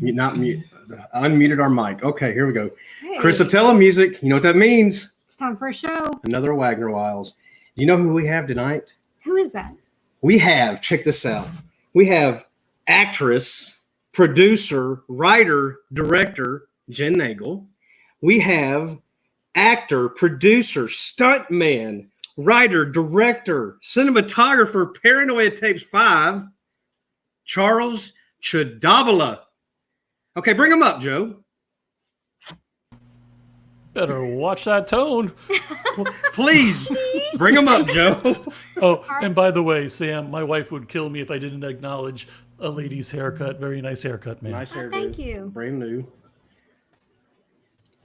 Not mute. Unmuted our mic. Okay, here we go. Hey. Chrysotella music. You know what that means? It's time for a show. Another Wagner Wiles. You know who we have tonight? Who is that? We have, check this out. We have actress, producer, writer, director, Jenn Nangle. We have actor, producer, stuntman, writer, director, cinematographer, Paranoia Tapes 5, Charles Chudabala. Okay, bring him up, Joe. Better watch that tone. Please bring him up, Joe. Oh, and by the way, Sam, my wife would kill me if I didn't acknowledge a lady's haircut. Very nice haircut, man. Nice hairdo. Thank you. Brand new.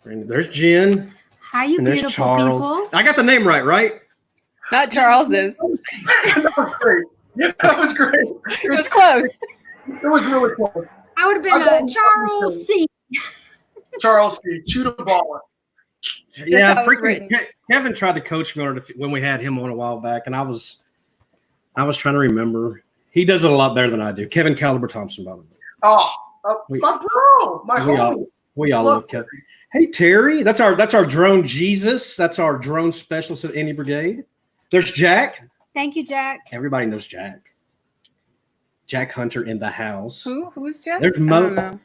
There's Jen. Hi, you And there's beautiful Charles. people. I got the name right? Not Charles's. That was great. That was great. It was close. It was really close. I would have been Charles C. Charles C. Chudabala. Yeah, how it was freaking written. Kevin tried to coach me on it when we had him on a while back, and I was trying to remember. He does it a lot better than I do. Kevin Caliber Thompson, by the way. Oh, my bro, my homie. We all love Kevin. Hey Terry, that's our drone Jesus. That's our drone specialist at Any Brigade. There's Jack. Thank you, Jack. Everybody knows Jack. Jack Hunter in the house. Who's Jeff? There's I don't Mo. know.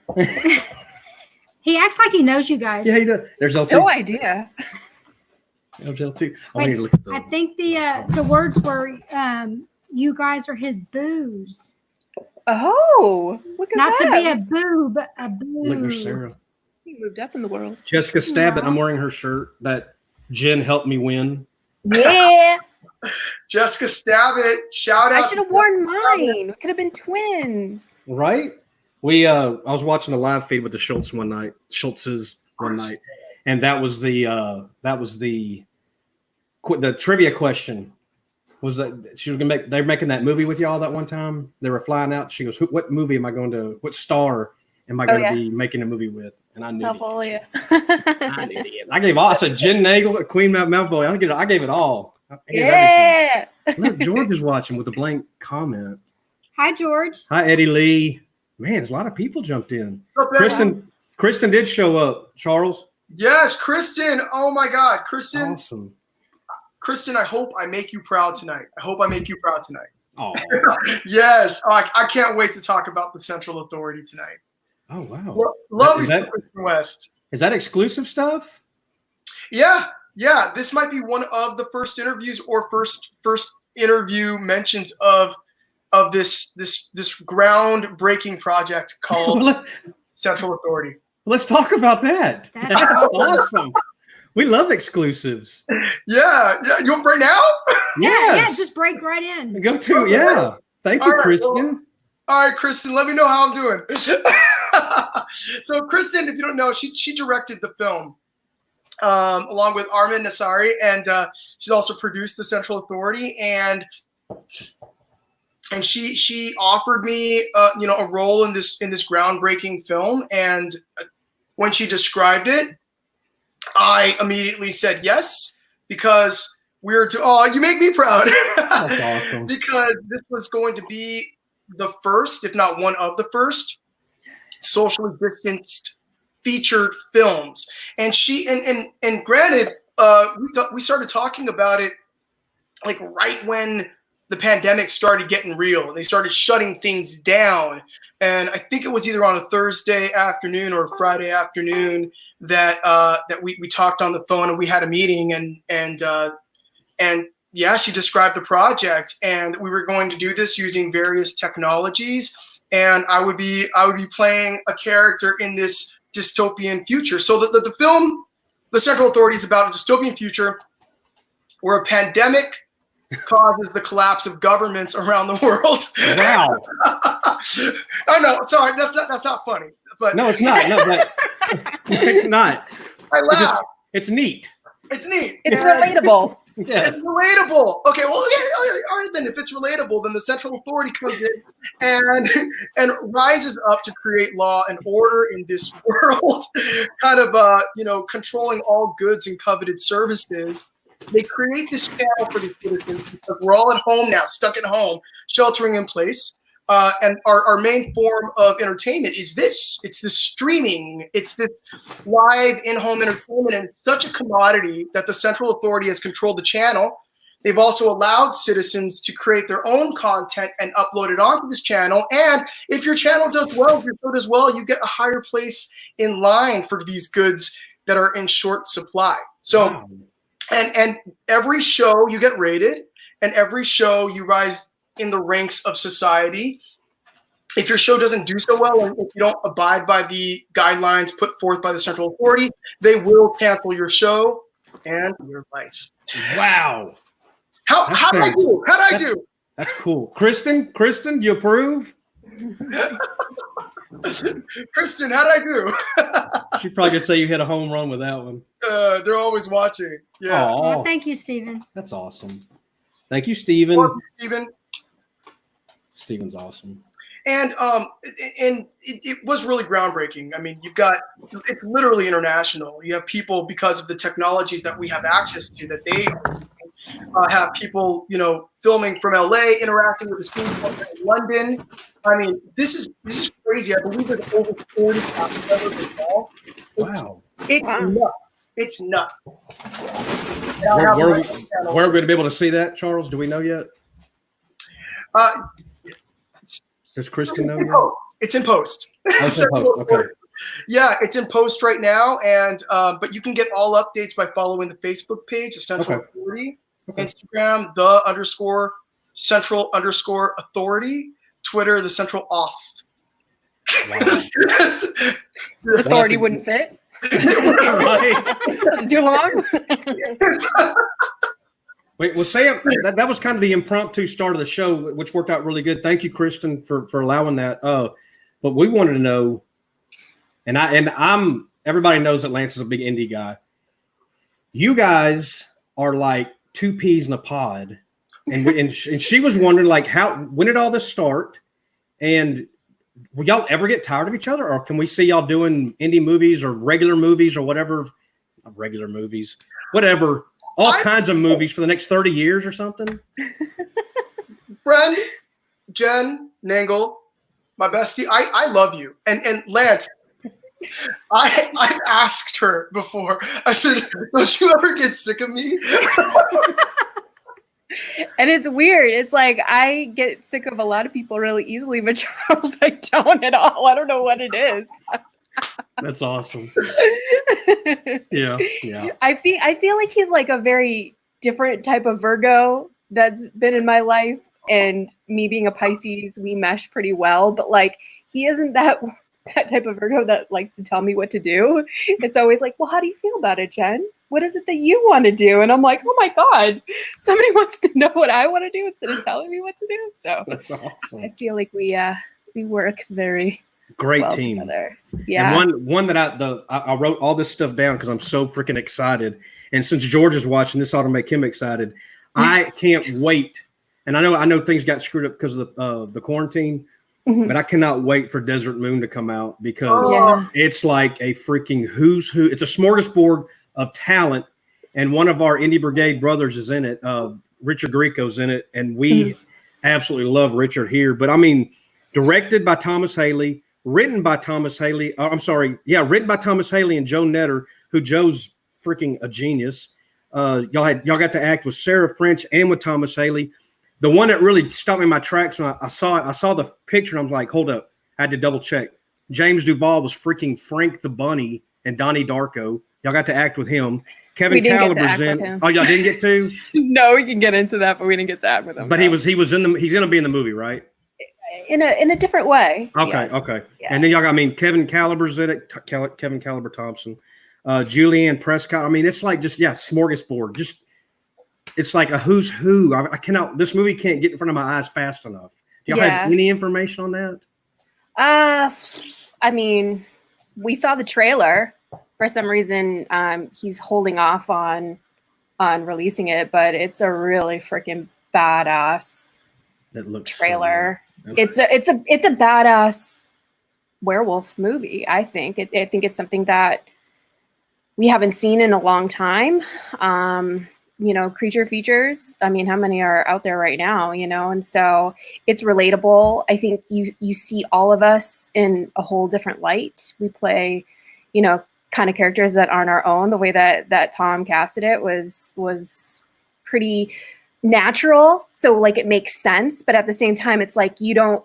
He acts like he knows you guys. Yeah, he does. There's LT. No idea. There's LT. Oh, Wait, we need to look at I think the words were, you guys are his booze. Oh, look at Not that. to be a boob, a boo. Look, there's Sarah. He moved up in the world. Jessica Stabbit. Yeah. I'm wearing her shirt that Jen helped me win. Yeah. Jessica Stabbit. Shout I out. should have worn mine. We could have been twins. Right? I was watching the live feed with the Schultzes one night, and that was the trivia question. Was that she was gonna make? They're making that movie with y'all that one time. They were flying out. She goes, "What movie am I going to? What star am I going to be making a movie with?" And I knew. Malvolio. I knew it. I gave all. I said Jenn Nangle, Queen Malvolio. I gave it all. I gave Yeah. everything. Look, George is watching with a blank comment. Hi, George. Hi, Eddie Lee. Man, there's a lot of people jumped in. What's up, Eddie? Kristen did show up. Charles. Yes, Kristen. Oh my God, Kristen. Awesome. Kristen, I hope I make you proud tonight. Oh. Yes. Oh, I can't wait to talk about the Central Authority tonight. Oh wow. Love Is you, that- Kristen West. Is that exclusive stuff? Yeah. This might be one of the first interviews or first interview mentions of this groundbreaking project called Central Authority. Let's talk about that. That's That's awesome. We love exclusives. Yeah. You want right now? Yes. Yeah, just break right in. Go to yeah. Thank you, All right, Kristen. All right, Kristen, let me know how I'm doing. So Kristen, if you don't know, she directed the film along with Armin Nassari, and she's also produced the Central Authority, and she offered me a role in this groundbreaking film, and when she described it, I immediately said yes, because you make me proud. That's awesome. Because this was going to be the first, if not one of the first, socially distanced featured films. And and granted, we started talking about it like right when the pandemic started getting real and they started shutting things down. And I think it was either on a Thursday afternoon or a Friday afternoon that we talked on the phone, and we had a meeting, and yeah, she described the project, and we were going to do this using various technologies, and I would be playing a character in this dystopian future. So the film, The Central Authority, is about a dystopian future where a pandemic causes the collapse of governments around the world. Wow. I know. Sorry, that's not funny. But No, it's not. No, but it's not. I laugh. It's neat. It's neat. It's relatable. Yes. It's relatable. Okay, well, okay, all right then. If it's relatable, then the Central Authority comes in and rises up to create law and order in this world, kind of controlling all goods and coveted services. They create this channel for the citizens because we're all at home now, stuck at home, sheltering in place. and our main form of entertainment is this. It's this streaming. It's this live in-home entertainment, and it's such a commodity that the central authority has controlled the channel. They've also allowed citizens to create their own content and upload it onto this channel. And if your channel does well, if your show does well, you get a higher place in line for these goods that are in short supply. So, Wow. and every show you get rated, and every show you rise in the ranks of society. If your show doesn't do so well, and if you don't abide by the guidelines put forth by the central authority, they will cancel your show and your life. Wow. How did I do? How did I do? That's cool. Kristen, you approve? Kristen, how did I do? She'd probably just say you hit a home run with that one. They're always watching. Yeah. Oh, Thank you, Stephen. that's awesome. Thank you, Stephen. Love you, Stephen. Stephen's awesome. And it was really groundbreaking. I mean, it's literally international. You have people, because of the technologies that we have access to, that they have people, filming from LA, interacting with the students in London. I mean, this is crazy. I believe there's over 40 cast members involved. Wow. It's Wow. nuts. It's nuts. Where are we going to be able to see that, Charles? Do we know yet? Does Kristen know yet? It's in post. Oh, it's in post. Okay. Yeah, it's in post right now, and but you can get all updates by following the Facebook page, the Central Authority, Instagram, _Central_Authority, Twitter, the Central Auth. This authority wouldn't fit. Right. That's too long. Wait, well, Sam, that was kind of the impromptu start of the show, which worked out really good. Thank you, Kristen, for allowing that. But we wanted to know, and I'm everybody knows that Lance is a big indie guy. You guys are like two peas in a pod, and she was wondering when did all this start, and will y'all ever get tired of each other, or can we see y'all doing indie movies or regular movies or whatever, regular movies, whatever. All kinds of movies for the next 30 years or something. Friend, Jenn Nangle, my bestie, I love you. And Lance, I asked her before. I said, don't you ever get sick of me? And it's weird. It's like I get sick of a lot of people really easily, but Charles, I don't at all. I don't know what it is. That's awesome. Yeah. I feel like he's like a very different type of Virgo that's been in my life, and me being a Pisces, we mesh pretty well. But like, he isn't that type of Virgo that likes to tell me what to do. It's always like, well, how do you feel about it, Jenn? What is it that you want to do? And I'm like, oh my God, somebody wants to know what I want to do instead of telling me what to do. So that's awesome. I feel like we work very great well team. together. Yeah. And one that I wrote all this stuff down because I'm so freaking excited. And since George is watching, this ought to make him excited. I can't wait. And I know things got screwed up because of the quarantine, but I cannot wait for Desert Moon to come out because it's like a freaking who's who. It's a smorgasbord of talent, and one of our Indie Brigade brothers is in it. Richard Grieco's in it, and we absolutely love Richard here. But I mean, directed by Thomas Haley, written by Thomas Haley. Written by Thomas Haley and Joe Netter, who Joe's freaking a genius. Y'all got to act with Sarah French and with Thomas Haley. The one that really stopped me in my tracks when I saw the picture, and I was like, hold up, I had to double check. James Duvall was freaking Frank the Bunny and Donnie Darko. Y'all got to act with him. Kevin Caliber's in. Oh, y'all didn't get to? No, we can get into that, but we didn't get to act with him. But no. He's going to be in the movie, right? In a different way. Okay, yes. okay. Yeah. And then y'all got, Kevin Caliber's in it. Kevin Caliber Thompson, Julianne Prescott. I mean, it's like just smorgasbord. Just it's like a who's who. I cannot. This movie can't get in front of my eyes fast enough. Do y'all have any information on that? I mean, we saw the trailer. For some reason, he's holding off on releasing it, but it's a really freaking badass trailer. So it's a badass werewolf movie. I think it's something that we haven't seen in a long time. creature features. I mean, how many are out there right now, and so it's relatable. I think you see all of us in a whole different light. We play, kind of characters that aren't our own. The way that Tom casted it was pretty natural, so like it makes sense, but at the same time it's like you don't,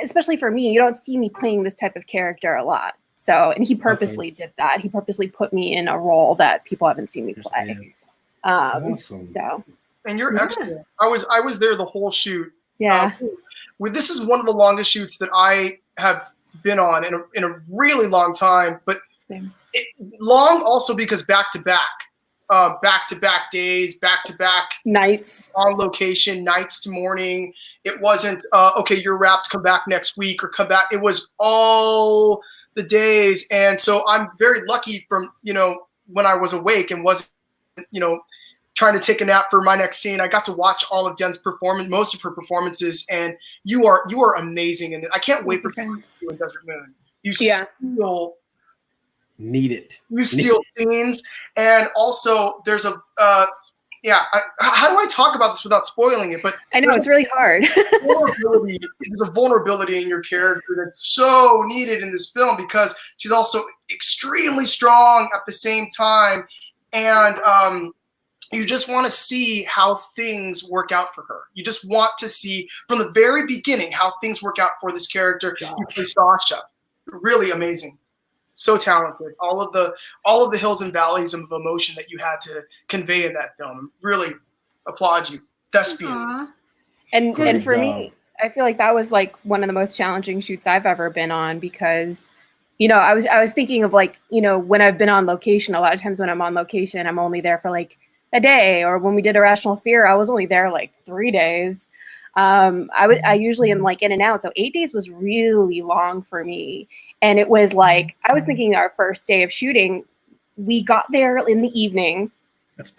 especially for me, you don't see me playing this type of character a lot. So, and he purposely did that. He purposely put me in a role that people haven't seen me play. Awesome. So, and you're excellent. I was there the whole shoot. Yeah. This is one of the longest shoots that I have been on in a really long time, but long also because back to back days, back to back nights on location, nights to morning. It wasn't okay, you're wrapped, come back next week or come back. It was all the days, and so I'm very lucky from when I was awake and wasn't trying to take a nap for my next scene. I got to watch all of Jenn's performance, most of her performances, and you are amazing, and I can't wait for you in Desert Moon. You still need it. You steal scenes, and also there's a how do I talk about this without spoiling it? But I know it's really hard. There's a vulnerability in your character that's so needed in this film because she's also extremely strong at the same time, and you just want to see how things work out for her. You just want to see from the very beginning how things work out for this character. Gosh. You play Sasha, really amazing. So talented. All of the hills and valleys of emotion that you had to convey in that film. Really applaud you. Thespian. And for me, I feel like that was like one of the most challenging shoots I've ever been on because, I was thinking of like, when I've been on location, a lot of times when I'm on location, I'm only there for like a day, or when we did Irrational Fear, I was only there like 3 days. I usually am like in and out. So 8 days was really long for me. And it was like, I was thinking our first day of shooting, we got there in the evening.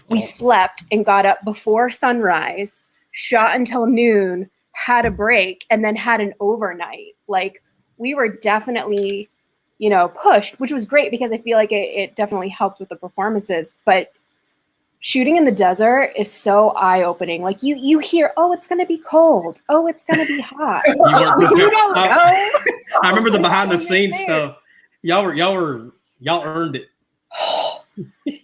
We slept and got up before sunrise, shot until noon, had a break, and then had an overnight. Like we were definitely, pushed, which was great because I feel like it definitely helped with the performances. But shooting in the desert is so eye-opening. Like you hear, oh, it's gonna be cold. Oh, it's gonna be hot. You don't know. I remember the behind-the-scenes stuff. Y'all earned it.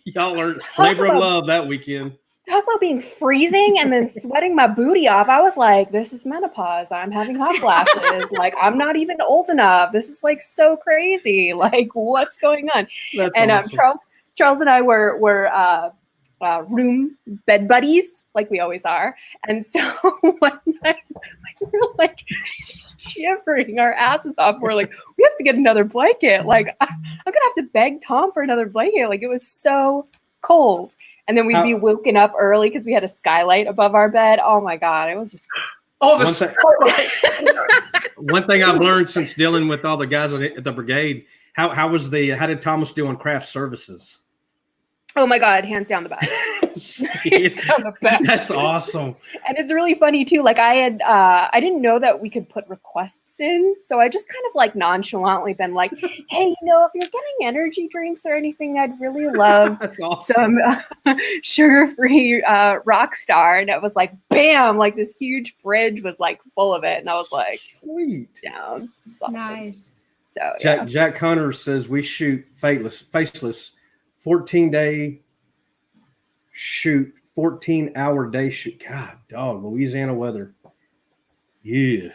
Y'all earned labor of love that weekend. Talk about being freezing and then sweating my booty off. I was like, this is menopause. I'm having hot flashes. Like, I'm not even old enough. This is like so crazy. Like, what's going on? That's and awesome. Charles and I were room bed buddies, like we always are. And so one night, we were like shivering our asses off. We're like, we have to get another blanket. Like, I'm gonna have to beg Tom for another blanket. Like, it was so cold. And then we'd be woken up early because we had a skylight above our bed. Oh my God, it was just one thing I've learned since dealing with all the guys at the brigade, how did Thomas do on craft services? Oh my God, hands down the best. Hands down the best. That's awesome. And it's really funny too. Like I didn't know that we could put requests in. So I just kind of like nonchalantly been like, hey, if you're getting energy drinks or anything, I'd really love That's awesome. some sugar-free Rockstar. And it was like, bam, like this huge fridge was like full of it. And I was like, sweet. Down. Awesome. Nice. So Jack Hunter says we shoot faceless 14-day shoot, 14-hour day shoot. God, dog, Louisiana weather. Yeah.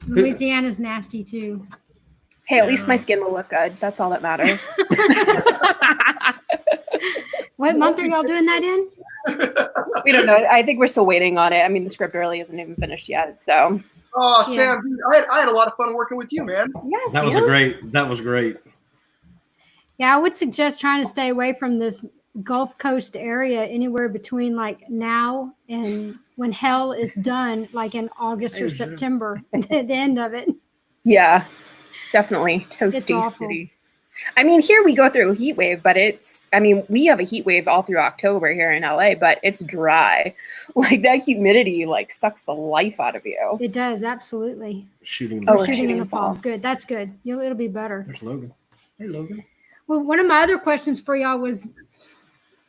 Louisiana's nasty too. Hey, at least my skin will look good. That's all that matters. What month are y'all doing that in? We don't know. I think we're still waiting on it. I mean, the script really isn't even finished yet. So. Oh, Sam, I had a lot of fun working with you, man. Yes. That was great. Yeah, I would suggest trying to stay away from this Gulf Coast area anywhere between like now and when hell is done, like in August or September, at the end of it. Yeah, definitely. Toasty city. I mean, here we go through a heat wave, but we have a heat wave all through October here in LA, but it's dry. Like that humidity like sucks the life out of you. It does, absolutely. Shooting in the fall. Good. That's good. It'll be better. There's Logan. Hey, Logan. Well, one of my other questions for y'all was,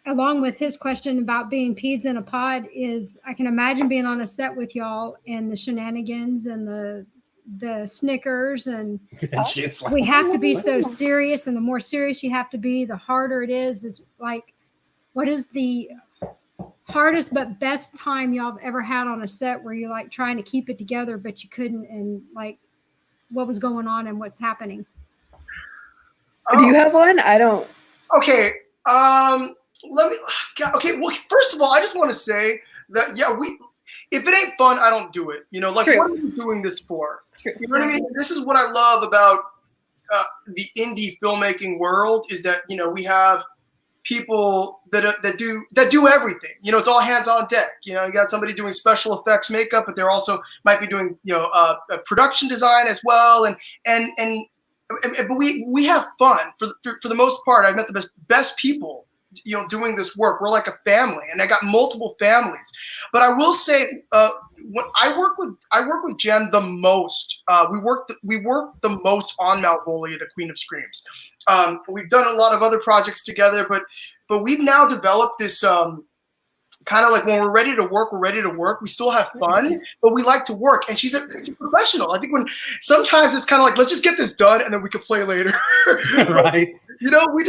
along with his question about being peas in a pod, is I can imagine being on a set with y'all and the shenanigans and the snickers, and And she's like, we have to be so serious, and the more serious you have to be, the harder it is like, what is the hardest but best time y'all have ever had on a set where you're like trying to keep it together but you couldn't, and like what was going on and what's happening? Do you have one? I don't. Okay. Let me. Okay. Well, first of all, I just want to say that if it ain't fun, I don't do it. You know, like, True. what are we doing this for? True. You know what I mean? This is what I love about the indie filmmaking world, is that, you know, we have people that do everything. You know, it's all hands on deck. You know, you got somebody doing special effects, makeup, but they're also might be doing, you know, production design as well, but we have fun for the most part. I've met the best people, you know, doing this work. We're like a family, and I got multiple families. But I will say, when I work with Jenn the most. We work the most on Malvolio, the Queen of Screams. We've done a lot of other projects together, but we've now developed this kind of like, when we're ready to work, we're ready to work. We still have fun, but we like to work. And she's a professional. I think when sometimes it's kind of like, let's just get this done and then we can play later. right. You know, we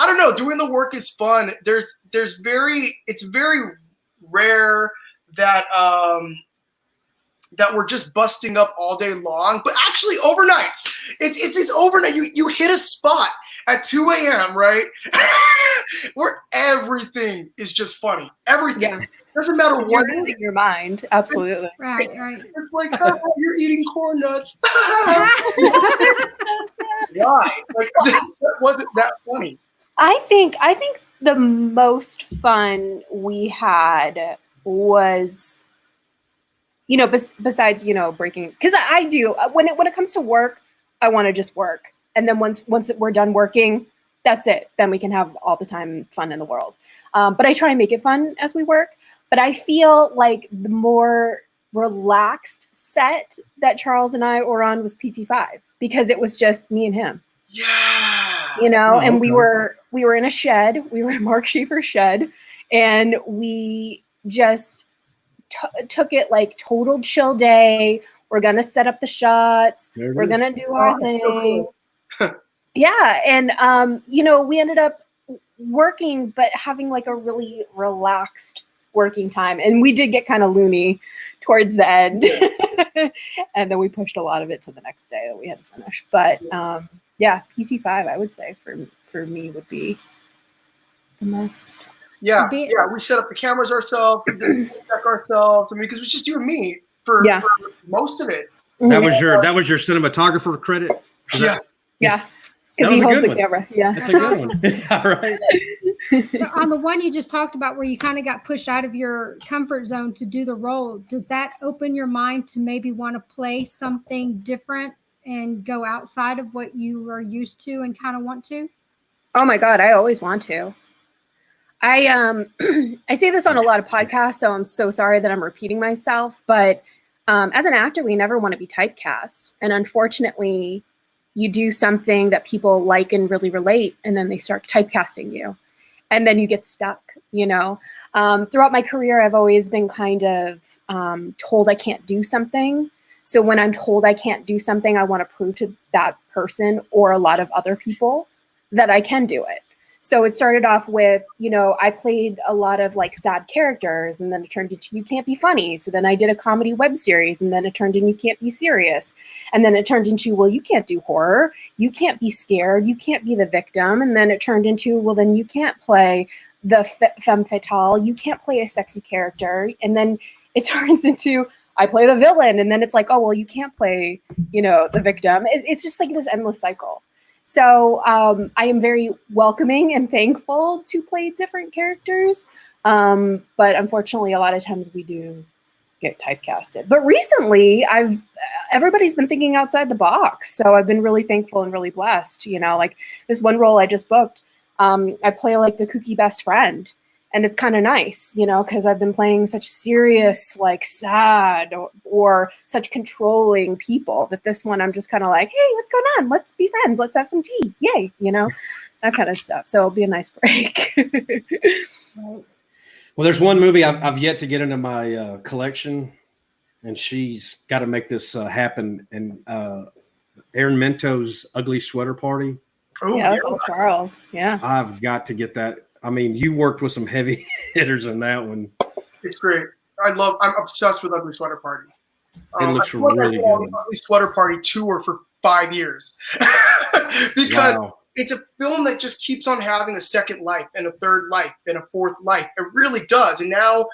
I don't know, doing the work is fun. It's very rare that that we're just busting up all day long, but actually overnights, it's overnight. You hit a spot at 2 a.m., right? Where everything is just funny. Everything. Yeah. Doesn't matter what. You're losing your mind. Absolutely. Right. It's like, oh, you're eating corn nuts. Why? Like, that wasn't that funny. I think the most fun we had was, you know, besides, you know, breaking, because I do, when it comes to work, I want to just work. And then once we're done working, that's it. Then we can have all the time fun in the world. But I try and make it fun as we work. But I feel like the more relaxed set that Charles and I were on was PT5, because it was just me and him. Yeah. You know, Oh, and okay. we were in a shed. We were in Mark Schaefer's shed, and we just took it like total chill day. We're gonna set up the shots. There it We're is. gonna do our Oh, that's thing. so cool. Yeah, and you know, we ended up working, but having like a really relaxed working time. And we did get kind of loony towards the end, and then we pushed a lot of it to the next day that we had to finish. But yeah, PT5, I would say for me would be the most. Yeah, we set up the cameras ourselves, we did the check ourselves. I mean, because it was just you and me for most of it. That was your cinematographer credit? Yeah, That because was he a holds good the one. camera. Yeah, That's a good one. Yeah, right. So on the one you just talked about where you kind of got pushed out of your comfort zone to do the role, does that open your mind to maybe want to play something different and go outside of what you are used to and kind of want to? Oh my God, I always want to. I say this on a lot of podcasts, so I'm so sorry that I'm repeating myself, but as an actor, we never want to be typecast. And unfortunately, you do something that people like and really relate, and then they start typecasting you. And then you get stuck, you know. Throughout my career, I've always been kind of told I can't do something. So when I'm told I can't do something, I want to prove to that person or a lot of other people that I can do it. So it started off with, you know, I played a lot of like sad characters, and then it turned into You Can't Be Funny. So then I did a comedy web series, and then it turned into You Can't Be Serious. And then it turned into, well, you can't do horror. You can't be scared. You can't be the victim. And then it turned into, well, then you can't play the femme fatale. You can't play a sexy character. And then it turns into, I play the villain. And then it's like, oh, well, you can't play, you know, the victim. It's just like this endless cycle. So I am very welcoming and thankful to play different characters. But unfortunately, a lot of times we do get typecasted. But recently, everybody's been thinking outside the box. So I've been really thankful and really blessed. You know, like this one role I just booked, I play like the kooky best friend. And it's kind of nice, you know, because I've been playing such serious, like sad or such controlling people that this one I'm just kind of like, hey, what's going on? Let's be friends. Let's have some tea. Yay, you know. that kind of stuff. So it'll be a nice break. Well, there's one movie I've yet to get into my collection, and she's got to make this happen. And Aaron Mento's Ugly Sweater Party. Oh, Yeah, that's all Charles. Yeah. I've got to get that. I mean, you worked with some heavy hitters in that one. it's great. I'm obsessed with Ugly Sweater Party. It looks I feel like really I've been on good. the Ugly Sweater Party tour for 5 years because Wow. it's a film that just keeps on having a second life and a third life and a fourth life. It really does. And now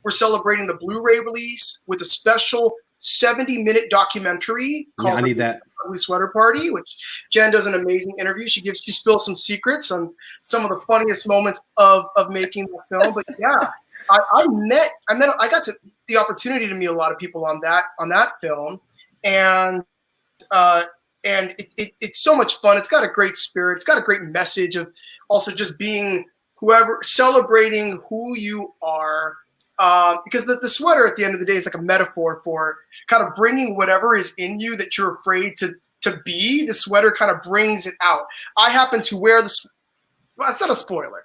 we're celebrating the Blu-ray release with a special 70-minute documentary Yeah, called I need that. Ugly Sweater Party, which Jenn does an amazing interview. She spills some secrets on some of the funniest moments of making the film. But yeah, I got the opportunity to meet a lot of people on that film, and it's so much fun. It's got a great spirit. It's got a great message of also just being celebrating who you are. Because the sweater at the end of the day is like a metaphor for kind of bringing whatever is in you that you're afraid to be. The sweater kind of brings it out. I happen to wear well, it's not a spoiler.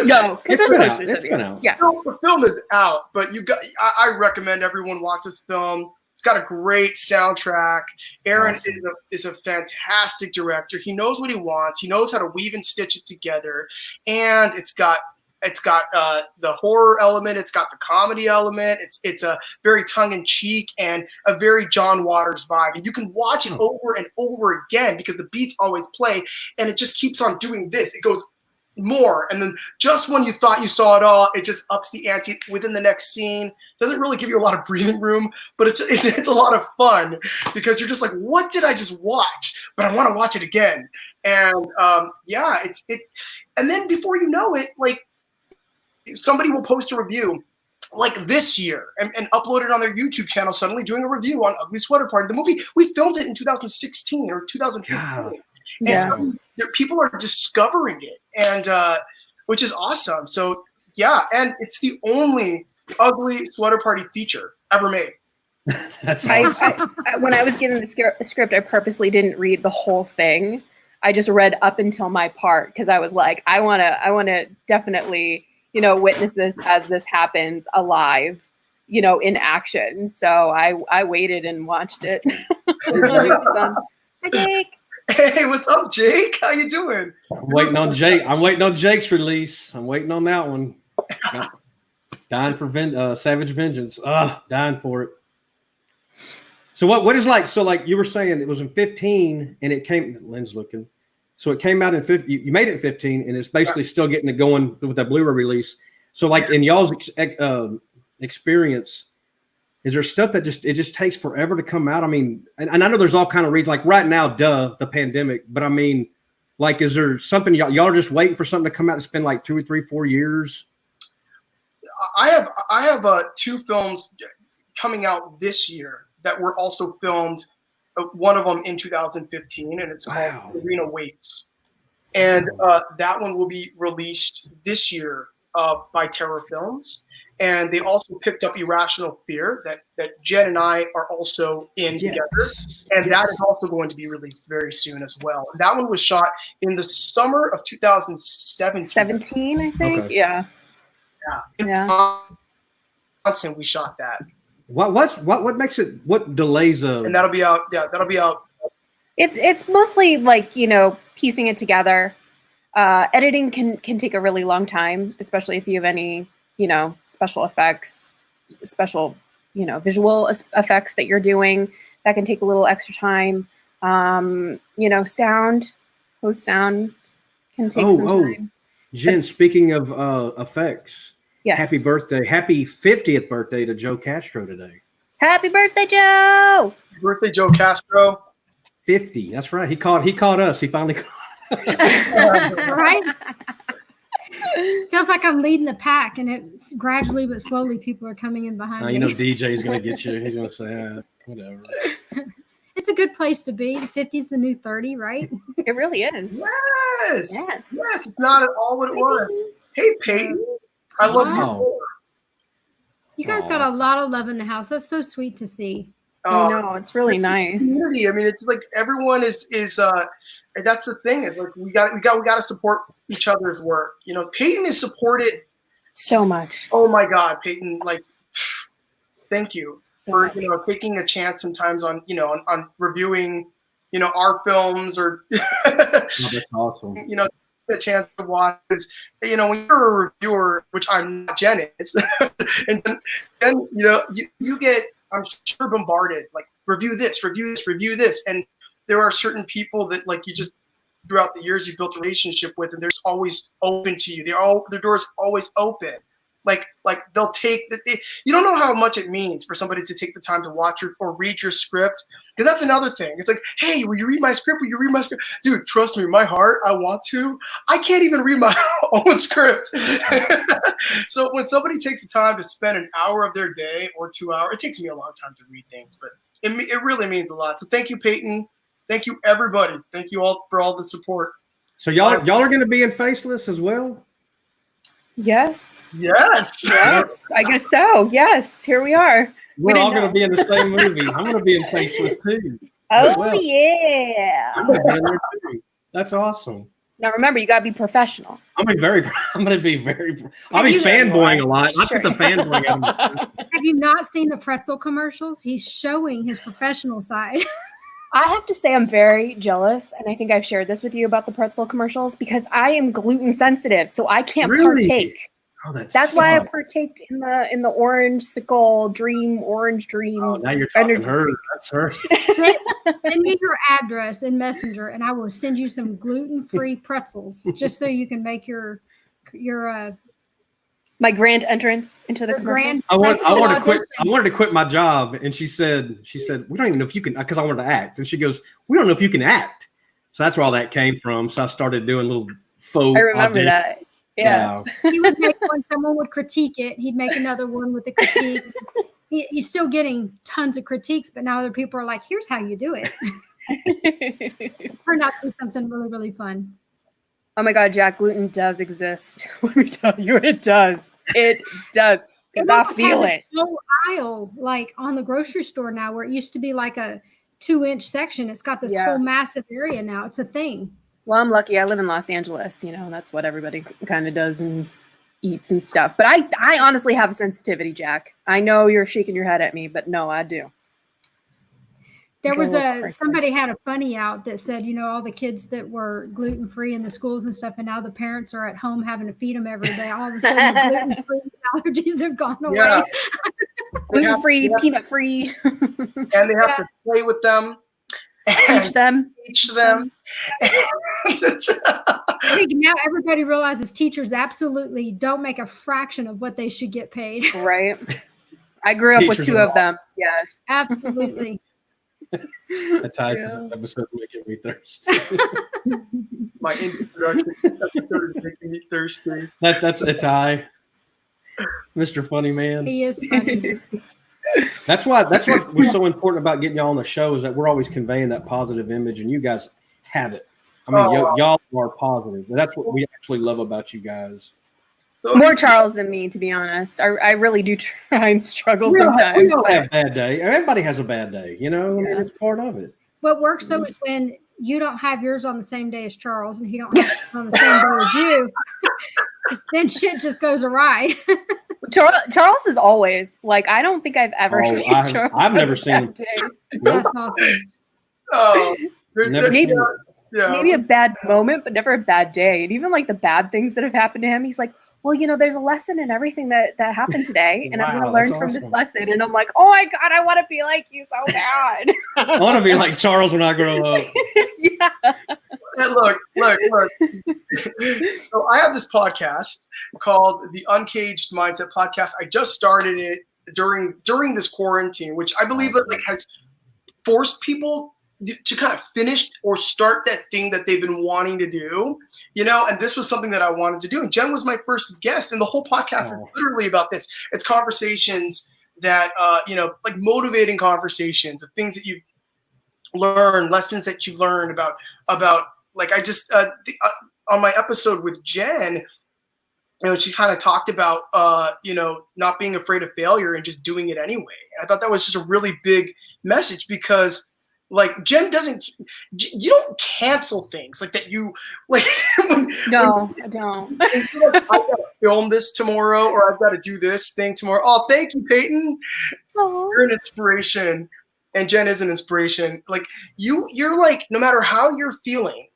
No, because It's there's been out. posters It's of you. been out. Yeah. The film is out, but I recommend everyone watch this film. It's got a great soundtrack. Aaron Awesome. is a fantastic director. He knows what he wants. He knows how to weave and stitch it together, and it's got the horror element. It's got the comedy element. It's a very tongue-in-cheek and a very John Waters vibe. And you can watch it over and over again because the beats always play, and it just keeps on doing this. It goes more, and then just when you thought you saw it all, it just ups the ante within the next scene. Doesn't really give you a lot of breathing room, but it's a lot of fun because you're just like, what did I just watch? But I want to watch it again. And and then before you know it, like, somebody will post a review like this year and upload it on their YouTube channel, suddenly doing a review on Ugly Sweater Party. The movie, we filmed it in 2016 or 2015. God. Yeah. And so people are discovering it, and which is awesome. So yeah, and it's the only Ugly Sweater Party feature ever made. That's awesome. When I was given the script, I purposely didn't read the whole thing. I just read up until my part because I was like, I want to definitely, witness this as this happens alive, in action. So I waited and watched it. Hi, Jake. Hey, what's up, Jake? How you doing? I'm waiting on Jake. I'm waiting on Jake's release. I'm waiting on that one. Dying for Savage Vengeance. Dying for it. So what is like? So like you were saying, it was in 15, and it came. Lynn's looking. So it came out in 15. You made it in 15, and it's basically still getting it going with that Blu-ray release. So like in y'all's experience, is there stuff that just takes forever to come out? I mean, and I know there's all kind of reasons. Like right now, the pandemic. But I mean, like, is there something y'all are just waiting for something to come out that's been like 2 or 3, 4 years? I have 2 films coming out this year that were also filmed. One of them in 2015, and it's called Arena Waits. And that one will be released this year by Terror Films. And they also picked up Irrational Fear that Jenn and I are also in together. And that is also going to be released very soon as well. And that one was shot in the summer of 2017. 17, I think. Okay. Yeah. In Yeah. Wisconsin, we shot that. What makes it? What delays And that'll be out. Yeah, that'll be out. It's mostly like, piecing it together. Editing can take a really long time, especially if you have any, special effects, special, visual effects that you're doing. That can take a little extra time. Post sound can take some time. Jenn, speaking of effects, Yeah. happy 50th birthday to Joe Castro today. Happy birthday, Joe! Happy birthday, Joe Castro. 50. That's right. He caught us. He finally caught. Right? Feels like I'm leading the pack, and it's gradually but slowly people are coming in behind me. DJ's going to get you. He's going to say, whatever. It's a good place to be. 50 is the new 30, right? It really is. Yes. Yes. Yes. It's not at all what it was. Hey, Peyton. I love you. You guys got a lot of love in the house. That's so sweet to see. I know, it's really nice. Community. I mean, it's like everyone is that's the thing, is like we got to support each other's work. You know, Peyton is supported so much. Oh my God, Peyton! Like, thank you for much. taking a chance sometimes on on reviewing our films or That's awesome. a chance to watch. Because when you're a reviewer, which I'm not, Jenn is, and then you get, I'm sure, bombarded, like, review this, and there are certain people that, like, you just throughout the years you built a relationship with, and they're always open to you. Their doors always open. Like they'll take you don't know how much it means for somebody to take the time to watch or read your script, because that's another thing. It's like, hey, will you read my script? Dude, trust me, my heart, I want to. I can't even read my own script. So when somebody takes the time to spend an hour of their day or 2 hours, it takes me a long time to read things, but it really means a lot. So thank you, Peyton. Thank you, everybody. Thank you all for all the support. So y'all are going to be in Faceless as well? Yes. Yes. Yes. I guess so. Yes. Here we are. We're all going to be in the same movie. I'm going to be in Faceless too. Oh, well. Yeah. I'm gonna be in there too. That's awesome. Now remember, you got to be professional. I'm going to be very. I'll be fanboying a lot. I put the fanboying out of my. Have you not seen the pretzel commercials? He's showing his professional side. I have to say I'm very jealous, and I think I've shared this with you about the pretzel commercials, because I am gluten sensitive, so I can't partake. Oh, that's why I partaked in the orange dream. Oh, now you're talking her. That's her. Send me your address in Messenger, and I will send you some gluten-free pretzels, just so you can make your my grand entrance into the commercials. I wanted to quit my job, and she said, we don't even know if you can, because I wanted to act, and she goes, we don't know if you can act. So that's where all that came from. So I started doing little faux. I remember that. Yeah. He would make one. Someone would critique it. He'd make another one with the critique. He's still getting tons of critiques, but now other people are like, "Here's how you do it." It turned out to be something really, really fun. Oh my God, Jack, gluten does exist. Let me tell you, it does. It does. Because I feel it. Whole aisle, like on the grocery store now, where it used to be like a 2-inch section. It's got this whole massive area now. It's a thing. Well, I'm lucky. I live in Los Angeles. That's what everybody kind of does and eats and stuff. But I honestly have a sensitivity, Jack. I know you're shaking your head at me, but no, I do. There was somebody had a funny out that said, all the kids that were gluten-free in the schools and stuff, and now the parents are at home having to feed them every day. All of a sudden, the gluten-free allergies have gone away. Yeah. Gluten-free, peanut-free. And they have to play with them. Teach them. I think now everybody realizes teachers absolutely don't make a fraction of what they should get paid. Right. I grew up with 2 of them. Yes. Absolutely. That ties to this episode making me thirsty. My introduction to this episode is making me thirsty. That's a tie. Mr. Funny Man. He is funny. That's what was so important about getting y'all on the show, is that we're always conveying that positive image, and you guys have it. I mean, y'all are positive. And that's what we actually love about you guys. So more Charles than me, to be honest. I really do try and struggle sometimes. We all have a bad day. Everybody has a bad day, I mean, it's part of it. What works though is when you don't have yours on the same day as Charles, and he don't have it on the same day as you. Because then shit just goes awry. Charles is always like, I don't think I've ever seen Charles. I've never seen him. That's awesome. Oh, maybe a bad moment, but never a bad day. And even like the bad things that have happened to him, he's like, well, there's a lesson in everything that happened today, and I'm going to learn from this lesson. And I'm like, oh my God, I want to be like you so bad. I want to be like Charles when I grow up. Yeah. Look. So I have this podcast called the Uncaged Mindset Podcast. I just started it during this quarantine, which I believe that has forced people to kind of finish or start that thing that they've been wanting to do, and this was something that I wanted to do. And Jenn was my first guest, and the whole podcast is literally about this. It's conversations that, like motivating conversations of things that you've learned, lessons that you've learned about like I just, on my episode with Jenn, she kind of talked about, not being afraid of failure and just doing it anyway. I thought that was just a really big message, because Like Jenn doesn't, you don't cancel things like that. You like, No, I don't. I've got to film this tomorrow, or I've got to do this thing tomorrow. Oh, thank you, Peyton. You're an inspiration, and Jenn is an inspiration. Like you're like, no matter how you're feeling,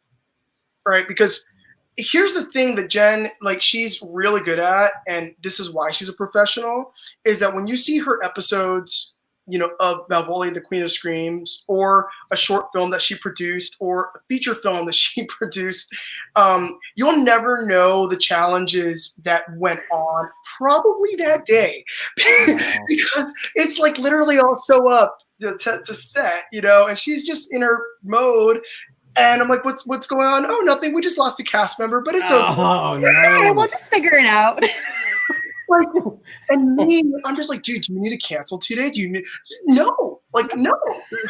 right? Because here's the thing that Jenn, like, she's really good at, and this is why she's a professional, is that when you see her episodes, you know, of Malvolio, the Queen of Screams, or a short film that she produced, or a feature film that she produced, you'll never know the challenges that went on probably that day. Because it's like literally I'll show up to set, you know, and she's just in her mode. And I'm like, what's going on? Oh, nothing. We just lost a cast member, but it's okay. Oh, no. It's all right, we'll just figure it out. Like, and me, I'm just like, dude, do you need to cancel today? Do you need? No, like, no.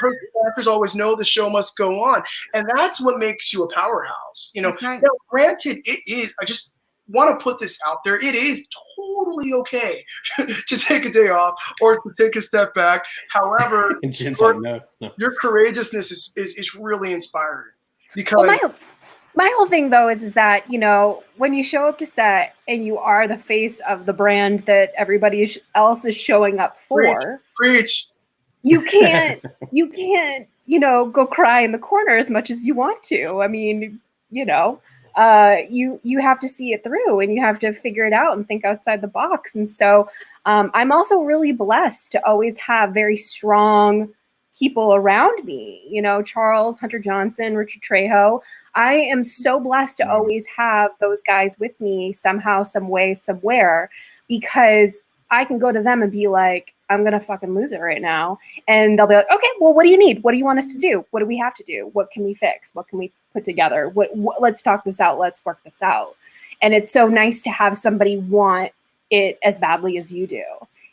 Her actors always know the show must go on, and that's what makes you a powerhouse. You know. Right. Now, granted, it is. I just want to put this out there. It is totally okay to take a day off or to take a step back. However, And Jen's like, no. your courageousness is really inspiring. Because Well, my whole thing though is that, you know, when you show up to set and you are the face of the brand that everybody else is showing up for, preach. you can't, you know, go cry in the corner as much as you want to. I mean, you know, you have to see it through, and you have to figure it out and think outside the box. And so I'm also really blessed to always have very strong people around me, you know, Charles, Hunter Johnson, Richard Trejo. I am so blessed to always have those guys with me somehow, some way, somewhere, because I can go to them and be like, I'm going to fucking lose it right now. And they'll be like, okay, well, what do you need? What do you want us to do? What do we have to do? What can we fix? What can we put together? What let's talk this out. Let's work this out. And it's so nice to have somebody want it as badly as you do.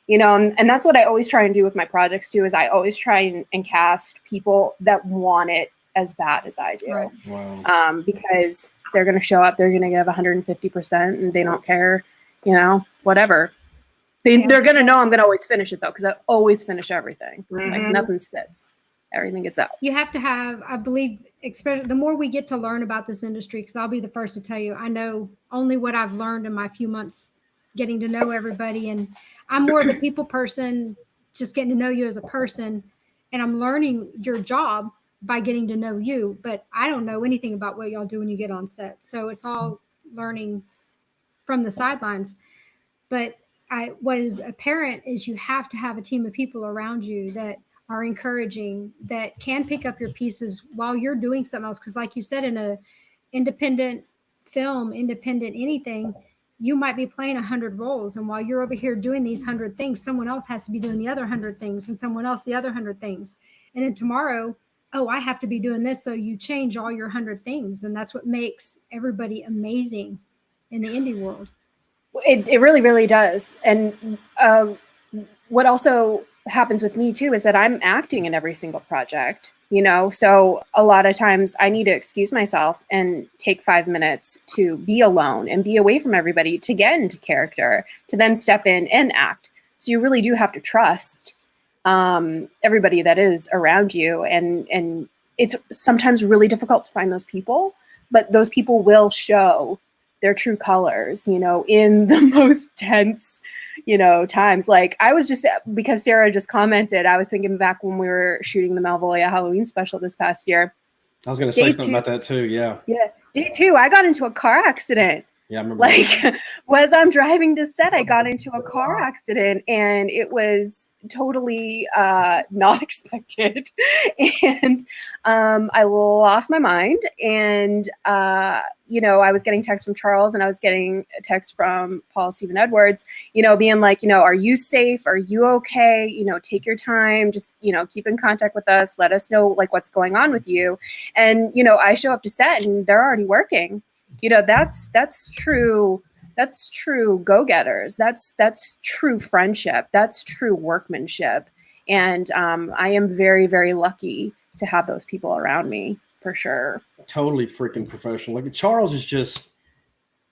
You know, and that's what I always try and do with my projects too, is I always try and cast people that want it as bad as I do. Right. Wow. Because they're going to show up, they're going to give 150% and they don't care, you know, whatever. They're going to know I'm going to always finish it though, because I always finish everything. Like nothing sits. Everything gets out. You have to have, I believe, especially the more we get to learn about this industry, because I'll be the first to tell you, I know only what I've learned in my few months getting to know everybody. And I'm more of a people person, just getting to know you as a person. And I'm learning your job by getting to know you. But I don't know anything about what y'all do when you get on set. So it's all learning from the sidelines. But what is apparent is you have to have a team of people around you that are encouraging, that can pick up your pieces while you're doing something else. Because like you said, in a independent film, independent anything, you might be playing 100 roles. And while you're over here doing these 100 things, someone else has to be doing the other 100 things, and someone else the other 100 things. And then tomorrow, oh, I have to be doing this. So you change all your 100 things. And that's what makes everybody amazing in the indie world. It really, really does. And what also happens with me too is that I'm acting in every single project, you know, so a lot of times I need to excuse myself and take 5 minutes to be alone and be away from everybody to get into character, to then step in and act. So you really do have to trust everybody that is around you. And it's sometimes really difficult to find those people, but those people will show their true colors, you know, in the most tense, you know, times. Like I was just, because Sarah just commented, I was thinking back when we were shooting the Malvolio Halloween special this past year. I was going to say something about that too. Yeah. Yeah. Day 2, I got into a car accident. Yeah, I remember. Like, as I'm driving to set, I got into a car accident, and it was totally not expected. And I lost my mind. And, you know, I was getting texts from Charles, and I was getting a text from Paul Stephen Edwards, you know, being like, you know, are you safe? Are you okay? You know, take your time. Just, you know, keep in contact with us. Let us know, like, what's going on with you. And, you know, I show up to set, and they're already working. You know, that's true. That's true go-getters. That's true friendship. That's true workmanship. And I am very, very lucky to have those people around me, for sure. Totally freaking professional. Like Charles is just,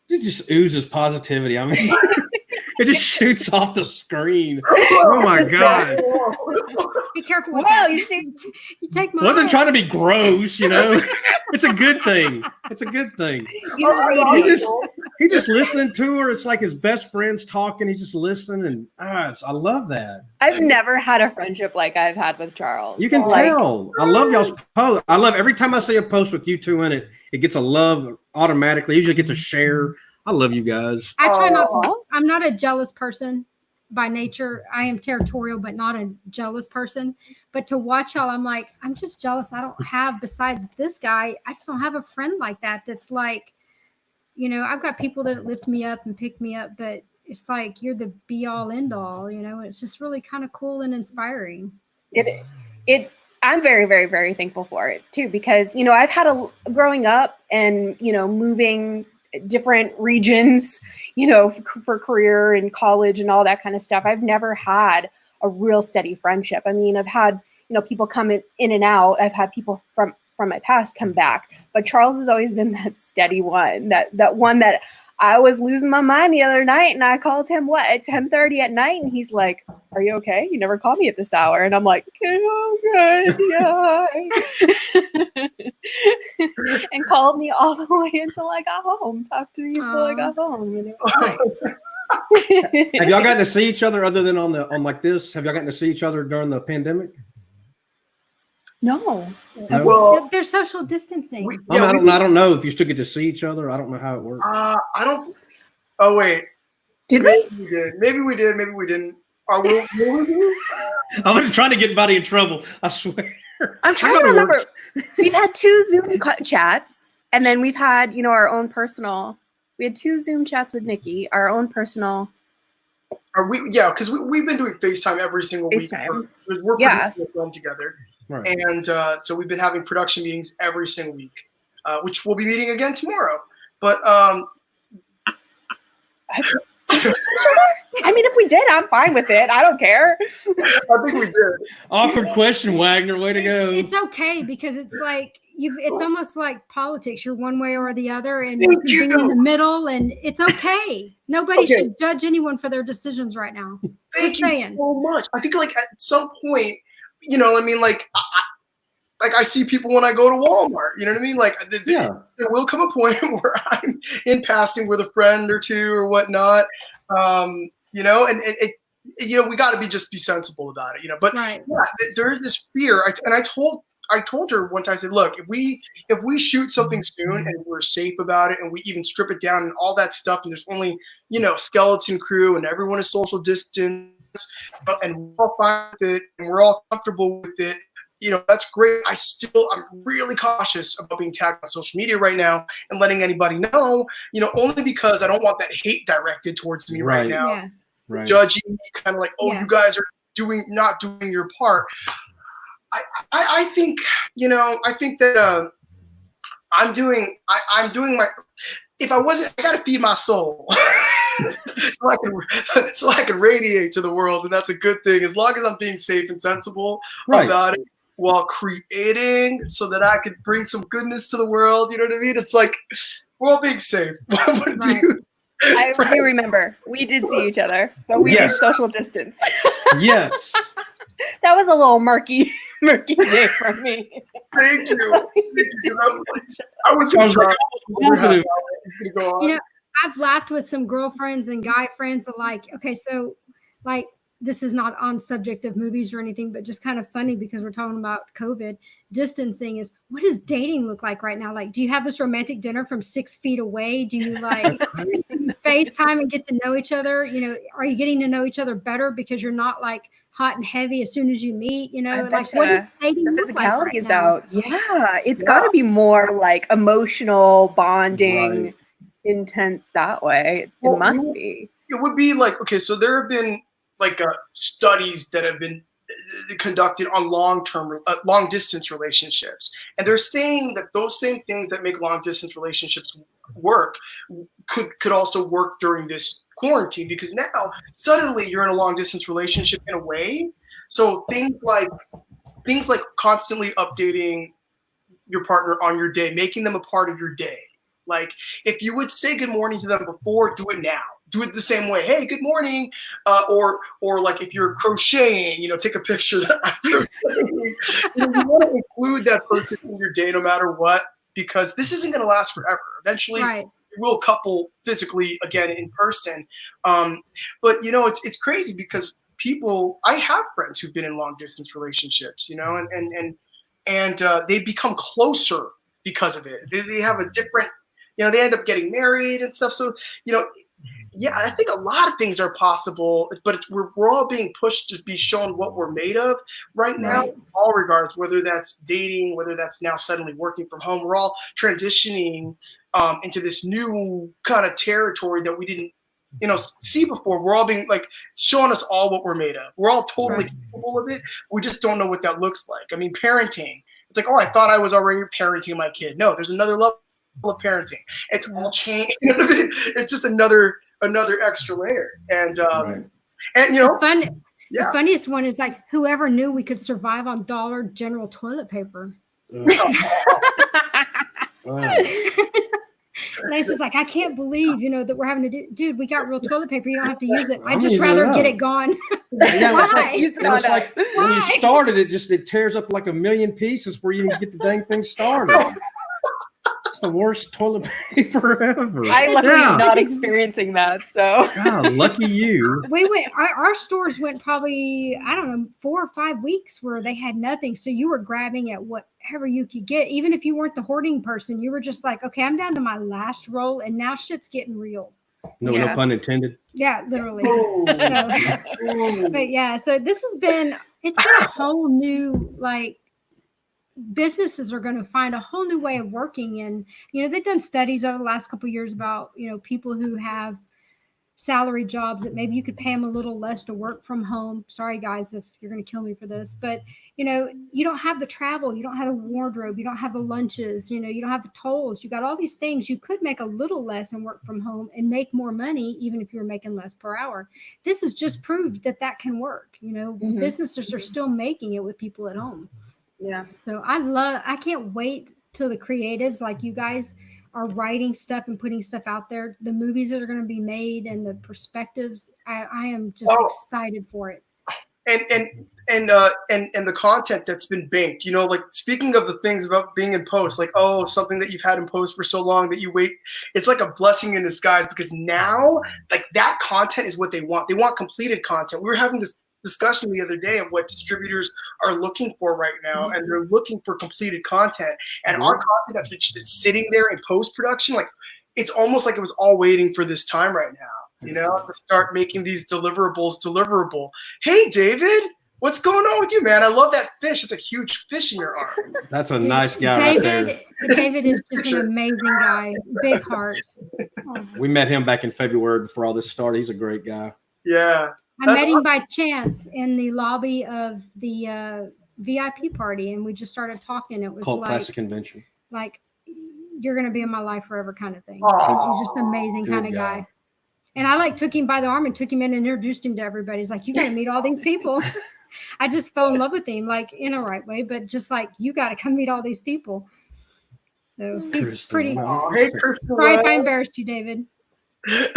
it just oozes positivity. I mean, it just shoots off the screen. Oh my God. Be careful with Well, that. you should. You take my Wasn't trying to be gross, you know. It's a good thing. It's a good thing. You just Oh, radiate. He just listening to her. It's like his best friends talking. He's just listening, and I love that. I've never had a friendship like I've had with Charles. You can tell. I love y'all's post. I love every time I see a post with you two in it. It gets a love automatically. Usually gets a share. I love you guys. I try not Aw. to. I'm not a jealous person by nature. I am territorial, but not a jealous person. But to watch y'all, I'm like, I'm just jealous. I don't have, besides this guy, I just don't have a friend like that. That's like, you know, I've got people that lift me up and pick me up, but it's like you're the be all end all. You know, it's just really kind of cool and inspiring. I'm very, very, very thankful for it too, because, you know, I've had growing up and, you know, moving different regions, you know, for career and college and all that kind of stuff. I've never had a real steady friendship. I mean, I've had, you know, people come in and out. I've had people from my past come back, but Charles has always been that steady one, that one that I was losing my mind the other night, and I called him at 10:30 at night, and he's like, "Are you okay? You never call me at this hour." And I'm like, "Oh, good, yeah." And called me all the way until I got home. Talked to me until I got home. And it was nice. Have y'all gotten to see each other other than on like this? Have y'all gotten to see each other during the pandemic? No. No? Well, There's social distancing. I don't know if you still get to see each other. I don't know how it works. I don't. Oh wait, Did we? maybe we did. Maybe we did. Maybe we didn't. Are we? I wasn't trying to get anybody in trouble. I swear. I'm trying to remember. We've had 2 Zoom chats, and then we've had, you know, our own personal. We had 2 Zoom chats with Nikki, our own personal. Are we? Yeah, because we've been doing FaceTime every single FaceTime. week. We're Yeah. putting a film together, Right. and so we've been having production meetings every single week, which we'll be meeting again tomorrow. But Did we see each other? I mean, if we did, I'm fine with it. I don't care. I think we did. Awkward question, Wagner. Way to go. It's okay because it's like it's almost like politics. You're one way or the other, and Thank you can be you. in the middle, and it's okay. Nobody Okay. should judge anyone for their decisions right now. Thank Just you saying. so much. I think like at some point, you know, I mean, like I see people when I go to Walmart. You know what I mean? Like Yeah. there will come a point where I'm in passing with a friend or two or whatnot. You know, and it you know, we got to just be sensible about it. You know, but Right. yeah, there is this fear. I told her one time, I said, look, if we shoot something soon and we're safe about it and we even strip it down and all that stuff, and there's only, you know, skeleton crew and everyone is social distance and we're all fine with it and we're all comfortable with it, you know, that's great. I'm really cautious about being tagged on social media right now and letting anybody know, you know, only because I don't want that hate directed towards me right Right. now, Yeah. Right. judging me, kind of like, oh, Yeah. you guys are not doing your part. I think, you know, I think that I'm doing my. If I wasn't, I got to feed my soul, so I can radiate to the world, and that's a good thing. As long as I'm being safe and sensible Right. about it, while creating, so that I could bring some goodness to the world. You know what I mean? It's like we're all being safe. What do Right. you- I do remember we did see each other, but we did Yes. social distance. Yes. That was a little murky day for me. Thank you. I was I was like, positive. You know, I've laughed with some girlfriends and guy friends alike. Okay, so like this is not on subject of movies or anything, but just kind of funny because we're talking about COVID. Distancing is, what does dating look like right now? Like, do you have this romantic dinner from 6 feet away? Do you like do you FaceTime and get to know each other? You know, are you getting to know each other better because you're not like hot and heavy as soon as you meet? You know, I like betcha what does dating The look like physicality right is now? out. Yeah, it's got to be more like emotional bonding, Right. intense that way. It Well, must be. it would be like, okay, so there have been like studies that have been conducted on long distance relationships, and they're saying that those same things that make long distance relationships work could also work during this quarantine, because now suddenly you're in a long distance relationship in a way. So things like constantly updating your partner on your day, making them a part of your day. Like if you would say good morning to them before, do it now. do it the same way. Hey, good morning. Or like if you're crocheting, take a picture that I'm crocheting. You want to include that person in your day no matter what, because this isn't going to last forever. Eventually, Right. we will couple physically again in person. But it's crazy because I have friends who've been in long distance relationships, and they become closer because of it. They have a different, they end up getting married and stuff. So, yeah, I think a lot of things are possible, but we're all being pushed to be shown what we're made of right now, in all regards, whether that's dating, whether that's now suddenly working from home. We're all transitioning into this new kind of territory that we didn't, see before. We're all being like showing us all what we're made of. We're all totally capable of it. We just don't know what that looks like. I mean, parenting. It's like, oh, I thought I was already parenting my kid. No, there's another level of parenting. It's all changed. It's just another extra layer. And The funniest one is like, whoever knew we could survive on Dollar General toilet paper. Lisa's like, I can't believe, that we're having to do, dude, we got real toilet paper. You don't have to use it. I'd just rather get it gone. Yeah, Why? it's like when you started it tears up like a million pieces before you even get the dang thing started. It's the worst toilet paper ever. I'm luckily not experiencing that. So God, lucky you. We went, our stores went probably, I don't know, 4 or 5 weeks where they had nothing. So you were grabbing at whatever you could get. Even if you weren't the hoarding person, you were just like, okay, I'm down to my last roll and now shit's getting real. No pun intended. Yeah, literally. But yeah, so it's been a whole new, like, businesses are going to find a whole new way of working. And, they've done studies over the last couple of years about, people who have salary jobs that maybe you could pay them a little less to work from home. Sorry, guys, if you're going to kill me for this, but, you don't have the travel, you don't have the wardrobe, you don't have the lunches, you don't have the tolls, you got all these things. You could make a little less and work from home and make more money, even if you're making less per hour. This has just proved that can work. Businesses are still making it with people at home. yeah. So I can't wait till the creatives like you guys are writing stuff and putting stuff out there, the movies that are going to be made and the perspectives. I am just excited for it. And the content that's been banked, like speaking of the things about being in post, like, oh, something that you've had in post for so long that you wait, it's like a blessing in disguise, because now like that content is what they want. They want completed content. We were having this discussion the other day of what distributors are looking for right now, and they're looking for completed content. And our content that's sitting there in post-production, like it's almost like it was all waiting for this time right now, to start making these deliverables deliverable. Hey, David, what's going on with you, man? I love that fish. It's a huge fish in your arm. That's a nice guy right there. David is just an amazing guy. Big heart. We met him back in February before all this started. He's a great guy. Yeah. I met him by chance in the lobby of the VIP party, and we just started talking. It was Cult like Classic Convention. Like, you're going to be in my life forever kind of thing. Aww. He's just an amazing kind of guy. And I took him by the arm and took him in and introduced him to everybody. He's like, you got to meet all these people. I just fell in love with him, like in a right way, but just like, you got to come meet all these people. So he's Kristen, pretty. Hey, Kristen. Sorry if I embarrassed you, David.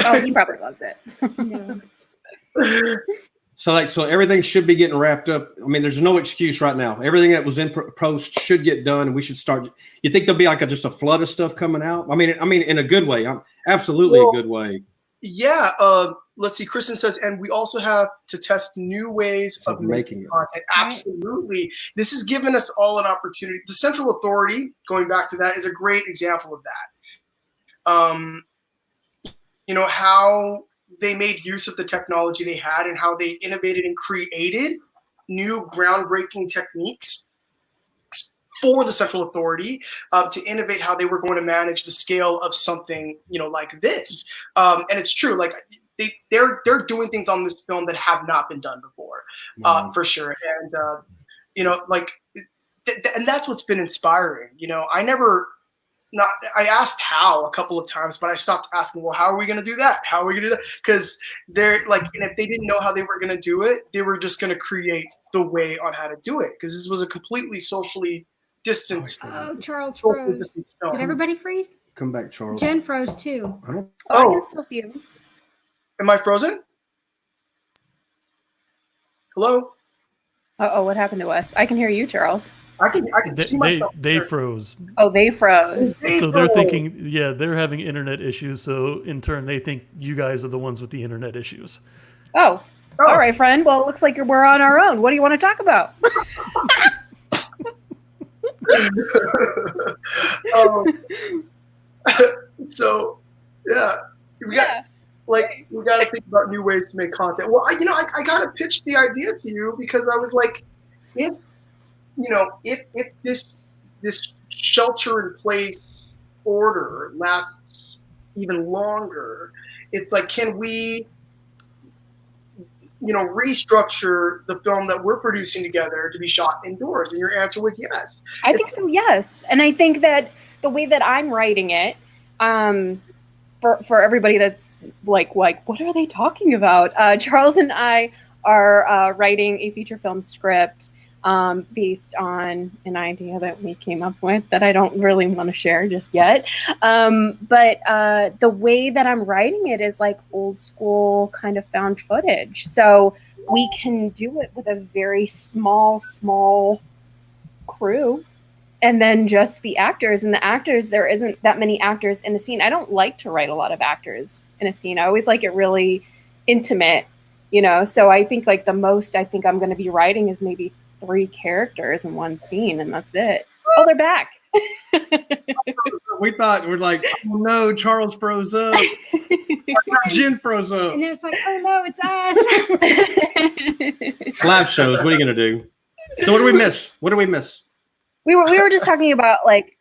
Oh, he probably loves it. No. So everything should be getting wrapped up. I mean, there's no excuse right now. Everything that was in post should get done, and we should start. You think there'll be like just a flood of stuff coming out? I mean, in a good way. Absolutely a good way. Yeah. Let's see. Kristen says, and we also have to test new ways of making content. Absolutely. This has given us all an opportunity. The Central Authority, going back to that, is a great example of that. How they made use of the technology they had and how they innovated and created new groundbreaking techniques for the Central Authority to innovate how they were going to manage the scale of something, like this. And it's true, like they're doing things on this film that have not been done before, for sure. And and that's what's been inspiring. I asked how a couple of times, but I stopped asking, well, how are we going to do that? How are we going to do that? Because they're like, and if they didn't know how they were going to do it, they were just going to create the way on how to do it. Because this was a completely socially distanced. Oh, Charles froze. Did everybody freeze? Come back, Charles. Jen froze too. I can still see you. Am I frozen? Hello? Uh-oh, what happened to us? I can hear you, Charles. I can see myself. They froze. Oh, they froze. So they're thinking, yeah, they're having internet issues. So in turn, they think you guys are the ones with the internet issues. Oh. All right, friend. Well, it looks like we're on our own. What do you want to talk about? So, yeah, we got to think about new ways to make content. Well, I kind of pitched the idea to you because I was like, if this shelter-in-place order lasts even longer, it's like, can we, restructure the film that we're producing together to be shot indoors? And your answer was yes. I think so, yes. And I think that the way that I'm writing it, for everybody that's like, what are they talking about? Charles and I are writing a feature film script based on an idea that we came up with that I don't really want to share just yet. But the way that I'm writing it is like old school kind of found footage. So we can do it with a very small crew and then just the actors. And the actors, there isn't that many actors in a scene. I don't like to write a lot of actors in a scene. I always like it really intimate, So I think like the most I think I'm going to be writing is maybe 3 characters in one scene, and that's it. Oh, they're back. We thought, we're like, oh no, Charles froze up. Jen froze up. And then it's like, oh no, it's us. Live shows, what are you going to do? So what do we miss? We were just talking about like,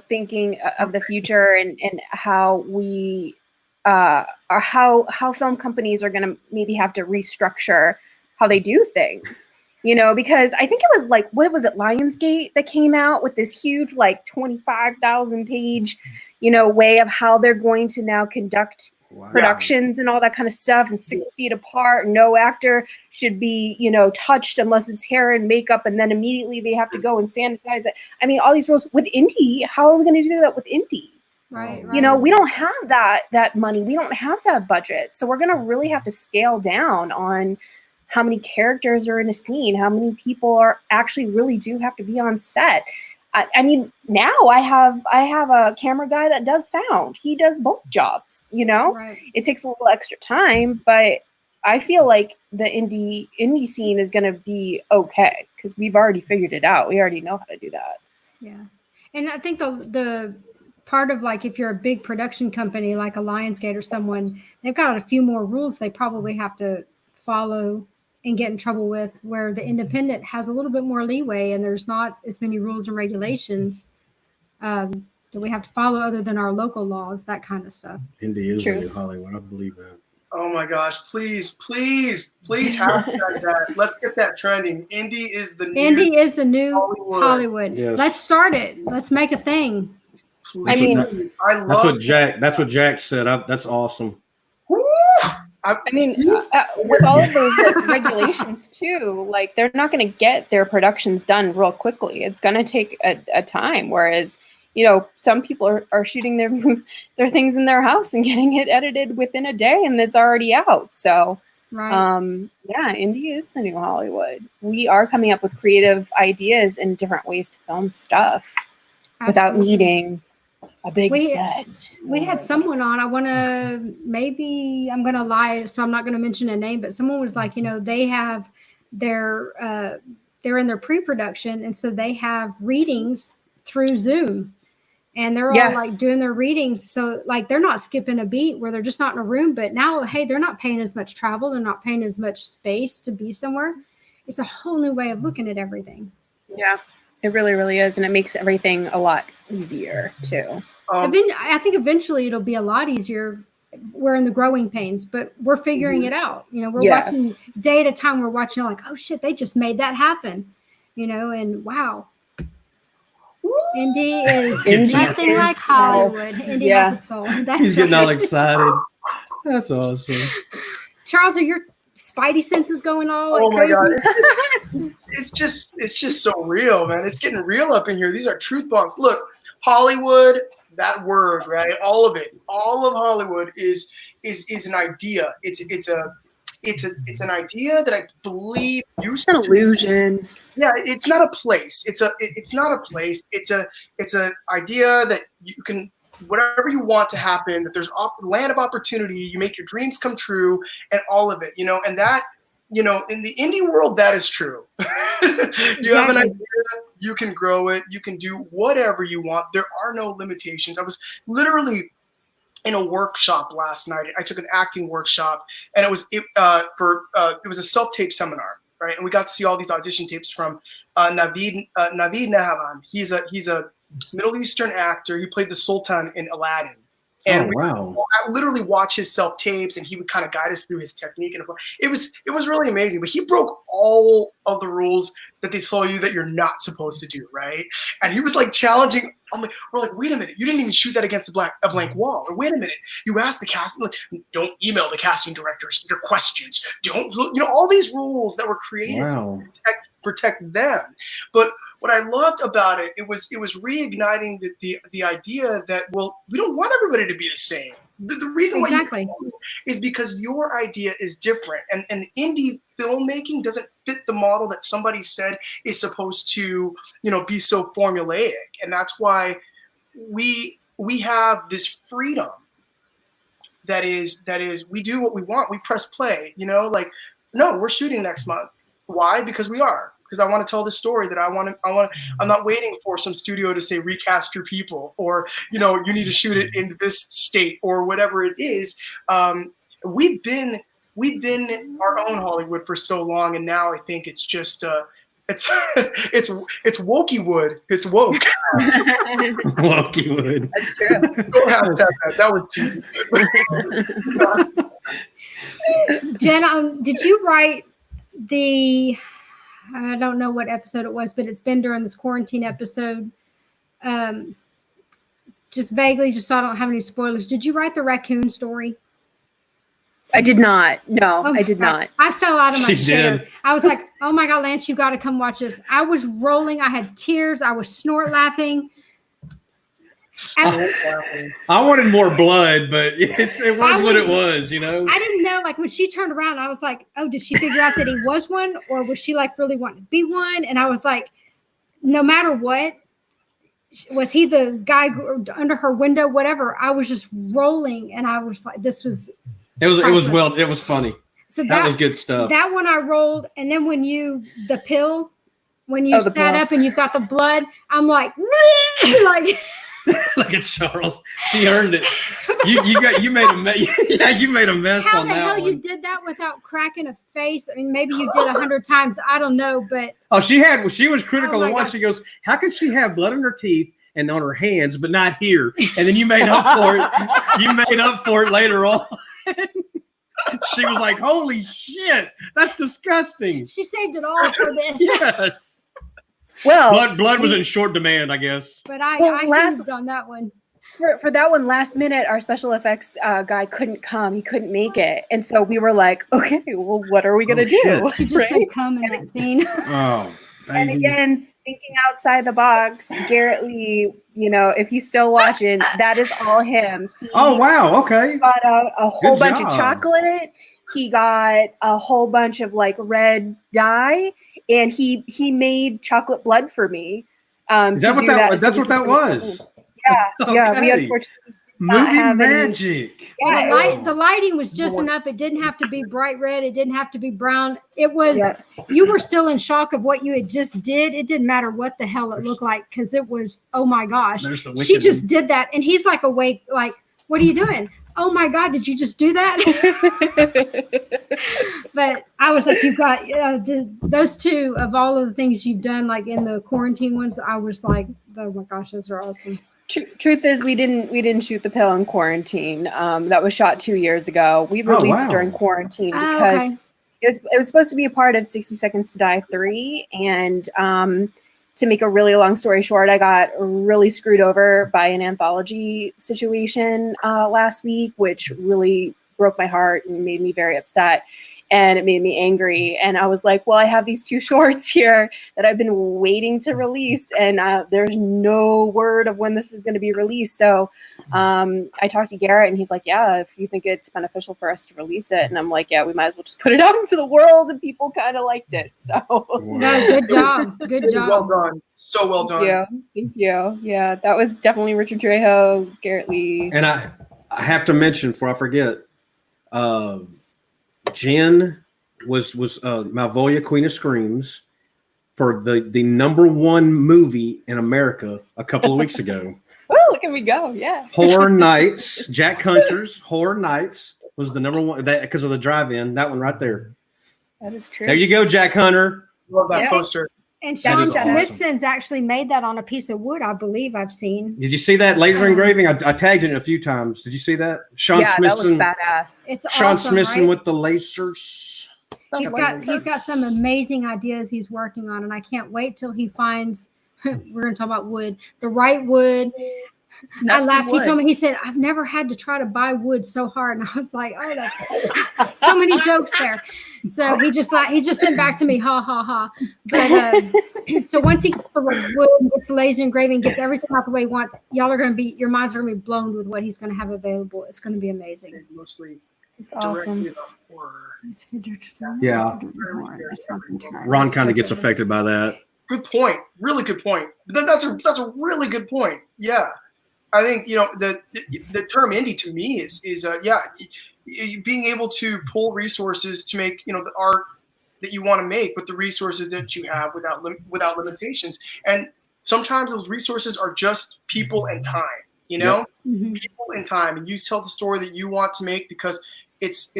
thinking of the future and how we are how film companies are going to maybe have to restructure how they do things. Because I think it was like, what was it, Lionsgate that came out with this huge, like 25,000 page, way of how they're going to now conduct productions and all that kind of stuff, and 6 feet apart. No actor should be, touched unless it's hair and makeup, and then immediately they have to go and sanitize it. I mean, all these rules with indie. How are we going to do that with indie? Right. We don't have that money. We don't have that budget. So we're going to really have to scale down on how many characters are in a scene, how many people are actually really do have to be on set. I mean, now I have a camera guy that does sound. He does both jobs, Right. It takes a little extra time, but I feel like the indie scene is going to be okay because we've already figured it out. We already know how to do that. Yeah. And I think the part of like, if you're a big production company, like a Lionsgate or someone, they've got a few more rules they probably have to follow and get in trouble with, where the independent has a little bit more leeway and there's not as many rules and regulations that we have to follow other than our local laws, that kind of stuff. Indie is the new Hollywood. I believe that. Oh my gosh, please hashtag that. Let's get that trending. Indie is the new Hollywood. Yes. Let's start it. Let's make a thing. Please. That's what Jack said. That's awesome. Woo! With all of those regulations too, like they're not going to get their productions done real quickly. It's going to take a time. Whereas, some people are shooting their things in their house and getting it edited within a day, and it's already out. So, indie is the new Hollywood. We are coming up with creative ideas and different ways to film stuff without needing a big set. We had someone on. I'm going to lie, so I'm not going to mention a name, but someone was like, they have they're in their pre-production, and so they have readings through Zoom, and they're all like doing their readings. So like they're not skipping a beat where they're just not in a room. But now, hey, they're not paying as much travel. They're not paying as much space to be somewhere. It's a whole new way of looking at everything. Yeah. It really, really is. And it makes everything a lot easier too. I think eventually it'll be a lot easier. We're in the growing pains, but we're figuring it out. We're watching day at a time. We're watching like, oh shit, they just made that happen. And wow. Indie is nothing like Hollywood. Indie has a soul. He's getting all excited. That's awesome. Charles, are your Spidey senses going all like my crazy? God. It's just so real, man. It's getting real up in here. These are truth bombs. Look, Hollywood, that word, right? All of it, all of Hollywood is is an idea. It's an idea that I believe used It's an to illusion. Yeah, it's not a place. It's not a place. It's a idea that you can, whatever you want to happen, that there's land of opportunity. You make your dreams come true, and all of it. And that, in the indie world, that is true. You have an idea, you can grow it, you can do whatever you want. There are no limitations. I was literally in a workshop last night. I took an acting workshop, and it was a self-tape seminar, right? And we got to see all these audition tapes from Navid Nahavan. He's a Middle Eastern actor. He played the Sultan in Aladdin. And I literally watch his self-tapes, and he would kind of guide us through his technique. And it was really amazing. But he broke all of the rules that they tell you that you're not supposed to do, right? And he was like challenging. We're like, wait a minute, you didn't even shoot that against a blank wall. Or wait a minute, you asked the casting, like, don't email the casting directors your questions. Don't, all these rules that were created to protect them. But what I loved about it, it was reigniting the idea that, well, we don't want everybody to be the same. The reason why is because your idea is different, and indie filmmaking doesn't fit the model that somebody said is supposed to, be so formulaic, and that's why we have this freedom. That is we do what we want. We press play. No, we're shooting next month. Why? Because we are. Because I want to tell the story that I want. I'm not waiting for some studio to say recast your people, or you need to shoot it in this state, or whatever it is. We've been our own Hollywood for so long, and now I think it's just it's Wokeywood. It's woke. Wokeywood. That's true. Don't have to have that. That was cheesy. Jenn, did you write the? I don't know what episode it was, but it's been during this quarantine episode. Just vaguely, just so I don't have any spoilers. Did you write the raccoon story? I did not. No, I did not. I fell out of my chair. Did. I was like, oh my God, Lance, you got to come watch this. I was rolling. I had tears. I was snort laughing. I wanted more blood, but it was what it was, I didn't know, when she turned around, I was like, oh, did she figure out that he was one, or was she really wanting to be one? And I was like, no matter what, was he the guy under her window, whatever? I was just rolling, and I was like, it was funny. So that was good stuff. That one I rolled, and then when you sat up and you've got the blood, I'm like, Look at Charles. She earned it. You made a mess. Yeah, you made a mess on that one. How the hell you did that without cracking a face? I mean, maybe you did 100 times. I don't know, but she was critical of one. She goes, "How could she have blood on her teeth and on her hands, but not here?" And then you made up for it. You made up for it later on. She was like, "Holy shit, that's disgusting." She saved it all for this. Yes. Well, blood was in short demand, I guess. But I moved on that one. For that one, last minute, our special effects guy couldn't come. He couldn't make it. And so we were like, okay, well, what are we going to do? Shit. She just said come in that scene. Oh, and again, thinking outside the box, Garrett Lee, if he's still watching, that is all him. Oh, wow. Okay. He got a whole bunch of job. chocolate. He got a whole bunch of red dye. And he made chocolate blood for me. Is that what that's what that was? Yeah, Okay. Yeah. We unfortunately movie magic. The lighting was just enough. It didn't have to be bright red. It didn't have to be brown. It was. You were still in shock of what you had just did. It didn't matter what the hell it looked like, because it was. Oh my gosh! She just did that, and he's awake. What are you doing? Oh my God, did you just do that? But I was like, you've got those two of all of the things you've done, in the quarantine ones. I was like, oh my gosh, those are awesome. Truth is, we didn't shoot the pill in quarantine. That was shot 2 years ago. We released it during quarantine because it was supposed to be a part of 60 Seconds to Die 3. And to make a really long story short, I got really screwed over by an anthology situation last week, which really broke my heart and made me very upset. and it made me angry. And I was like, well, I have these 2 shorts here that I've been waiting to release, and there's no word of when this is going to be released. So I talked to Garrett, and he's like, yeah, if you think it's beneficial for us to release it. And I'm like, yeah, we might as well just put it out into the world, and people kind of liked it. So No, good job. Good job. Well done. So well done. yeah, thank you. Yeah, that was definitely Richard Trejo, Garrett Lee. And I have to mention before I forget, Jenn was Malvolia, Queen of Screams, for the #1 movie in America a couple of weeks ago. Oh, look at me go! Yeah. Horror Nights. Jack Hunter's Horror Nights was the #1 because of the drive-in. That one right there. That is true. There you go, Jack Hunter. Love that Yeah. poster. And That Sean is awesome. Smithson's actually made that on a piece of wood, I believe I've seen. Did you see that laser engraving? I tagged it a few times. Did you see that? Sean Yeah, that Smithson. looks badass. It's Sean awesome, Smithson right? with the lasers. He's got some amazing ideas he's working on, and I can't wait till he finds. We're going to talk about wood, the right wood. I laughed. He told me, he said, "I've never had to try to buy wood so hard," and I was like, "Oh, that's so many jokes there." So he just sent back to me, "Ha ha ha." But so once he gets the wood, gets laser engraving, gets everything out the way he wants, your minds are going to be blown with what he's going to have available. It's going to be amazing. Mostly It's awesome. directly about horror. Yeah. Ron kind of gets affected by that. Good point. Really good point. That's a really good point. Yeah. I think, the term indie to me is being able to pull resources to make, the art that you want to make with the resources that you have without limitations. And sometimes those resources are just people and time, Yep. people and time. And you tell the story that you want to make because it's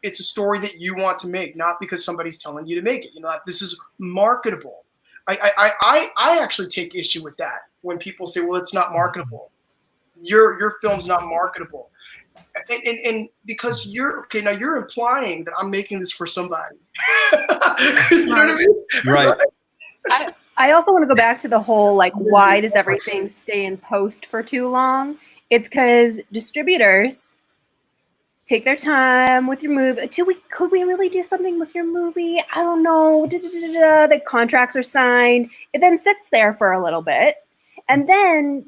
a story that you want to make, not because somebody's telling you to make it. This is marketable. I actually take issue with that when people say, well, it's not marketable. Your film's not marketable. And because you're implying that I'm making this for somebody. You know what I mean? Right. I also want to go back to the whole, why does everything stay in post for too long? It's because distributors take their time with your movie. Could we really do something with your movie? I don't know. The contracts are signed. It then sits there for a little bit. And then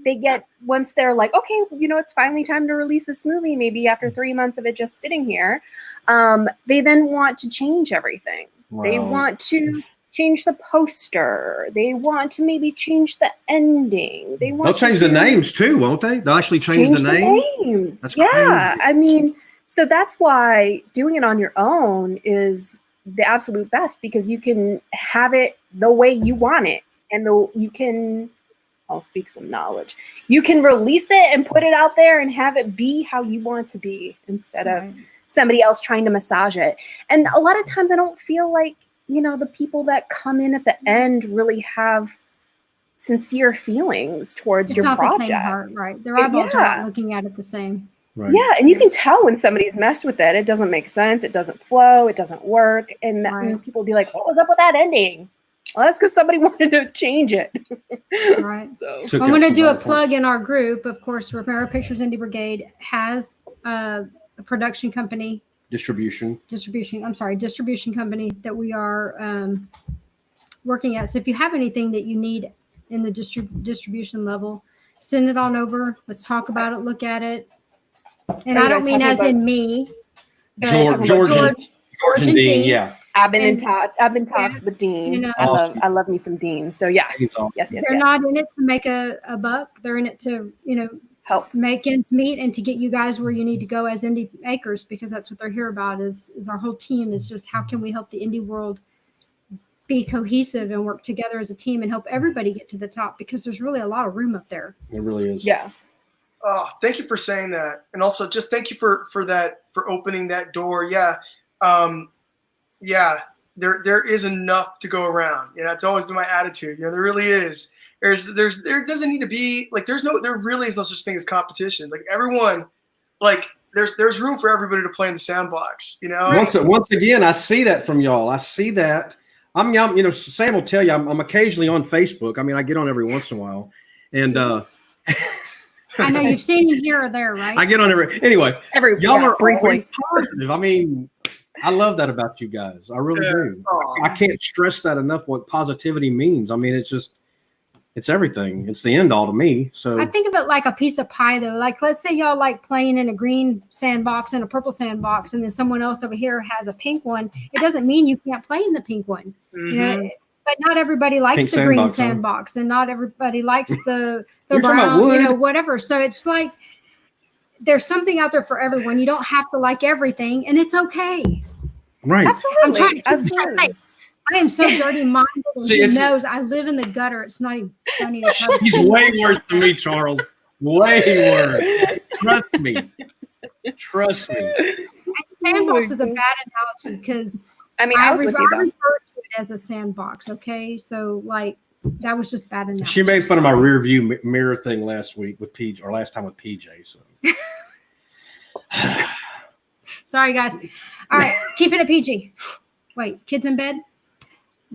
once they're like, okay, it's finally time to release this movie, maybe after 3 months of it just sitting here, they then want to change everything. Wow. They want to change the poster. They want to maybe change the ending. They'll change the names too, won't they? They'll actually change the names. That's crazy. I mean, so that's why doing it on your own is the absolute best, because you can have it the way you want it. And I'll speak some knowledge. You can release it and put it out there and have it be how you want it to be instead of somebody else trying to massage it. And a lot of times I don't feel like, the people that come in at the end really have sincere feelings towards your project. It's not the same heart, right? Their eyeballs are not looking at it the same. Right. Yeah, and you can tell when somebody's messed with it. It doesn't make sense. It doesn't flow. It doesn't work. And people will be like, what was up with that ending? Well, that's because somebody wanted to change it. Right. So I'm going to do a plug in our group. Of course, Romero Pictures Indie Brigade has a production company. Distribution company that we are working at. So if you have anything that you need in the distribution level, send it on over. Let's talk about it. Look at it. And I don't mean as in me. George and Dean. Yeah. I've been in talks with Dean. I love me some Dean. So yes. They're not in it to make a buck. They're in it to, help make ends meet and to get you guys where you need to go as indie makers, because that's what they're here about is our whole team is just how can we help the indie world be cohesive and work together as a team and help everybody get to the top, because there's really a lot of room up there. It really is. Yeah. Oh, thank you for saying that. And also just thank you for opening that door. Yeah. There is enough to go around. It's always been my attitude. There really is. There doesn't need to be there really is no such thing as competition. Like everyone, there's room for everybody to play in the sandbox. Once again, I see that from y'all. I see that. Sam will tell you I'm occasionally on Facebook. I mean, I get on every once in a while, and I know you've seen me here or there, right? I get on anyway. Y'all are briefly positive. I mean, I love that about you guys. I really do. I can't stress that enough. What positivity means. I mean, it's everything. It's the end all to me. So I think of it like a piece of pie, though. Like, let's say y'all like playing in a green sandbox and a purple sandbox, and then someone else over here has a pink one. It doesn't mean you can't play in the pink one. You know, but not everybody likes Pink the green sandbox, sandbox, and not everybody likes the You're talking about brown, you wood. know, whatever. So it's like there's something out there for everyone. You don't have to like everything, and it's okay. right. Absolutely. I'm trying to keep Absolutely. straight. I am so dirty-minded. And See, he it's- knows I live in the gutter. It's not even funny to tell. He's way worse than me, Charles. Way worse. Trust me. Trust me. Sandbox is a bad analogy because I mean, I was with you I though. refer to it as a sandbox. Okay, so like that was just bad analogy. She made fun of my rear view mirror thing last week with PJ, or last time with PJ. So Sorry, guys. All right, keep it a PG. Wait, kids in bed?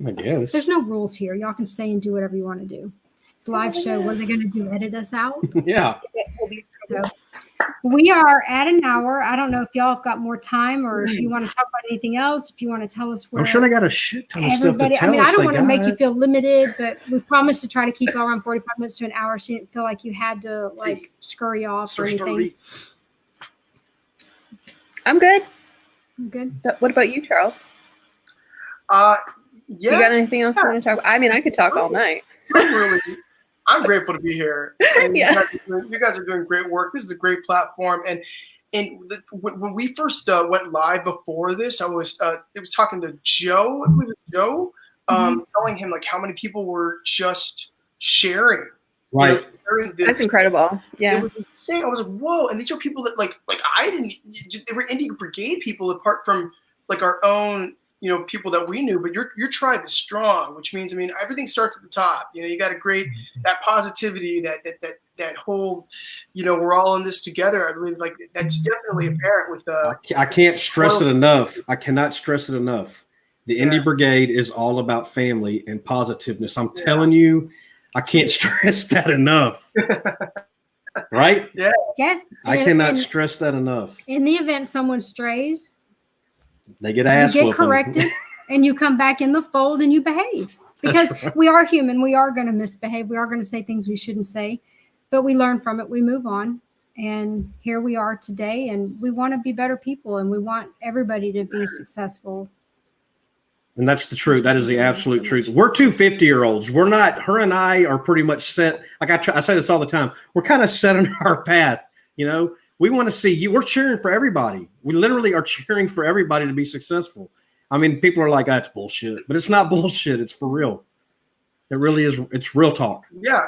I guess. There's no rules here. Y'all can say and do whatever you want to do. It's a live show. What are they going to do? Edit us out? Yeah. So we are at an hour. I don't know if y'all have got more time or if you want to talk about anything else. If you want to tell us where I'm sure they got a shit ton of stuff to everybody. tell I mean, us. I don't They want to make you got. feel limited, but we promised to try to keep y'all around 45 minutes to an hour, so you didn't feel like you had to like scurry off or anything. I'm good. I'm good. What about you, Charles? Yeah, You got anything else you want to talk about? I mean, I could talk all night. I'm grateful to be here. And Yeah. you guys are doing great work. This is a great platform. And when we first went live before this, I was talking to Joe. I believe it was Joe, telling him like how many people were just sharing. Right. You know, sharing this. That's incredible. Yeah. It was insane. I was like, whoa! And these are people that like I didn't. They were indie brigade people, apart from like our own, you know, people that we knew. But your tribe is strong, which means, I mean, everything starts at the top. You know, you got a great that positivity, that whole, you know, we're all in this together. I believe like that's definitely apparent with I can't stress it enough. I cannot stress it enough. The Indie Brigade is all about family and positiveness. I'm telling you, I can't stress that enough. Right? Yeah. Yes. I cannot stress that enough. In the event someone strays, They get ass you get whooping. corrected and you come back in the fold and you behave. Because we are human. We are going to misbehave. We are going to say things we shouldn't say. But we learn from it. We move on. And here we are today. And we want to be better people. And we want everybody to be successful. And that's the truth. That is the absolute truth. We're two 50-year-olds. We're not, her and I are pretty much set. Like I say this all the time. We're kind of set on our path. You know, we want to see you. We're cheering for everybody. We literally are cheering for everybody to be successful. I mean, people are like, that's bullshit. But it's not bullshit. It's for real. It really is. It's real talk. Yeah.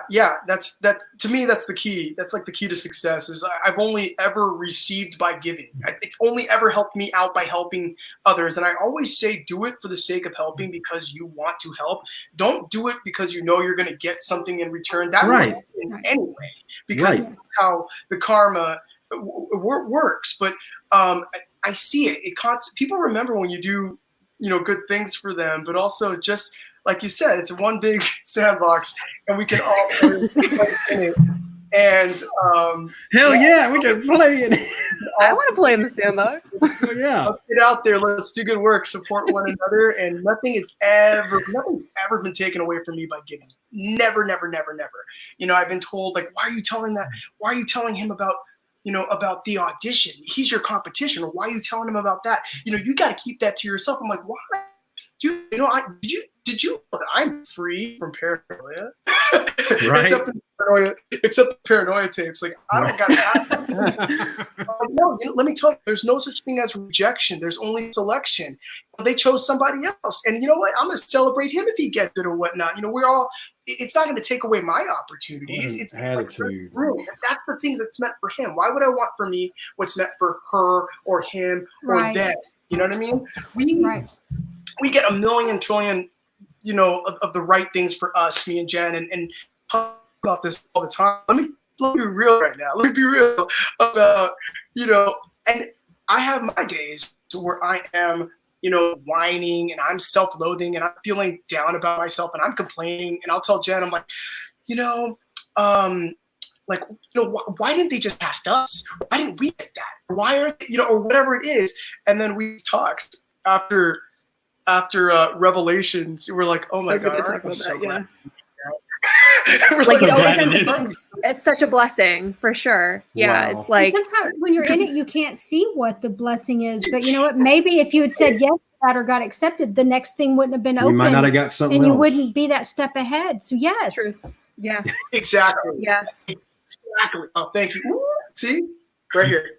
That's to me. That's the key. That's like the key to success. Is I've only ever received by giving. It's only ever helped me out by helping others. And I always say, do it for the sake of helping because you want to help. Don't do it because you know you're going to get something in return. That Right. will happen anyway, because Right. that's how the karma works. But I see it. People remember when you do, you know, good things for them, but also just. Like you said, it's one big sandbox, and we can all play in it. And Hell yeah, we can play it. I want to play in the sandbox. Yeah. let's get out there. Let's do good work, support one another, and nothing's ever been taken away from me by giving. Never. You know, I've been told like, why are you telling that? Why are you telling him about? You know, about the audition? He's your competition. Or why are you telling him about that? You know, you got to keep that to yourself. I'm like, why? Dude, you know, did you know that I'm free from paranoia? Right. except the paranoia tapes. Like, I don't got that. No, let me tell you, there's no such thing as rejection. There's only selection. They chose somebody else. And you know what? I'm going to celebrate him if he gets it or whatnot. You know, it's not going to take away my opportunities. It's attitude. like, that's the thing that's meant for him. Why would I want for me what's meant for her or him or them? You know what I mean? We get a million trillion, you know, of the right things for us, me and Jen, and talk about this all the time. Let me be real right now. Let me be real about, you know, and I have my days where I am, you know, whining and I'm self-loathing and I'm feeling down about myself and I'm complaining, and I'll tell Jen, I'm like, you know, like, you know, why didn't they just ask us? Why didn't we get that? Why aren't they, you know, or whatever it is? And then we talk. after Revelations, we're like, oh I my was gonna god, talk I'm about so that, glad. Like We're it always glad ends it up being it's such a blessing for sure. Yeah, Wow. it's like And sometimes when you're in it, you can't see what the blessing is. But you know what? Maybe if you had said yes to that or got accepted, the next thing wouldn't have been You open, might not have got something and you else. wouldn't be that step ahead. So yes, truth. Yeah, exactly. yeah. Exactly. Oh, thank you. Ooh, see? Right here.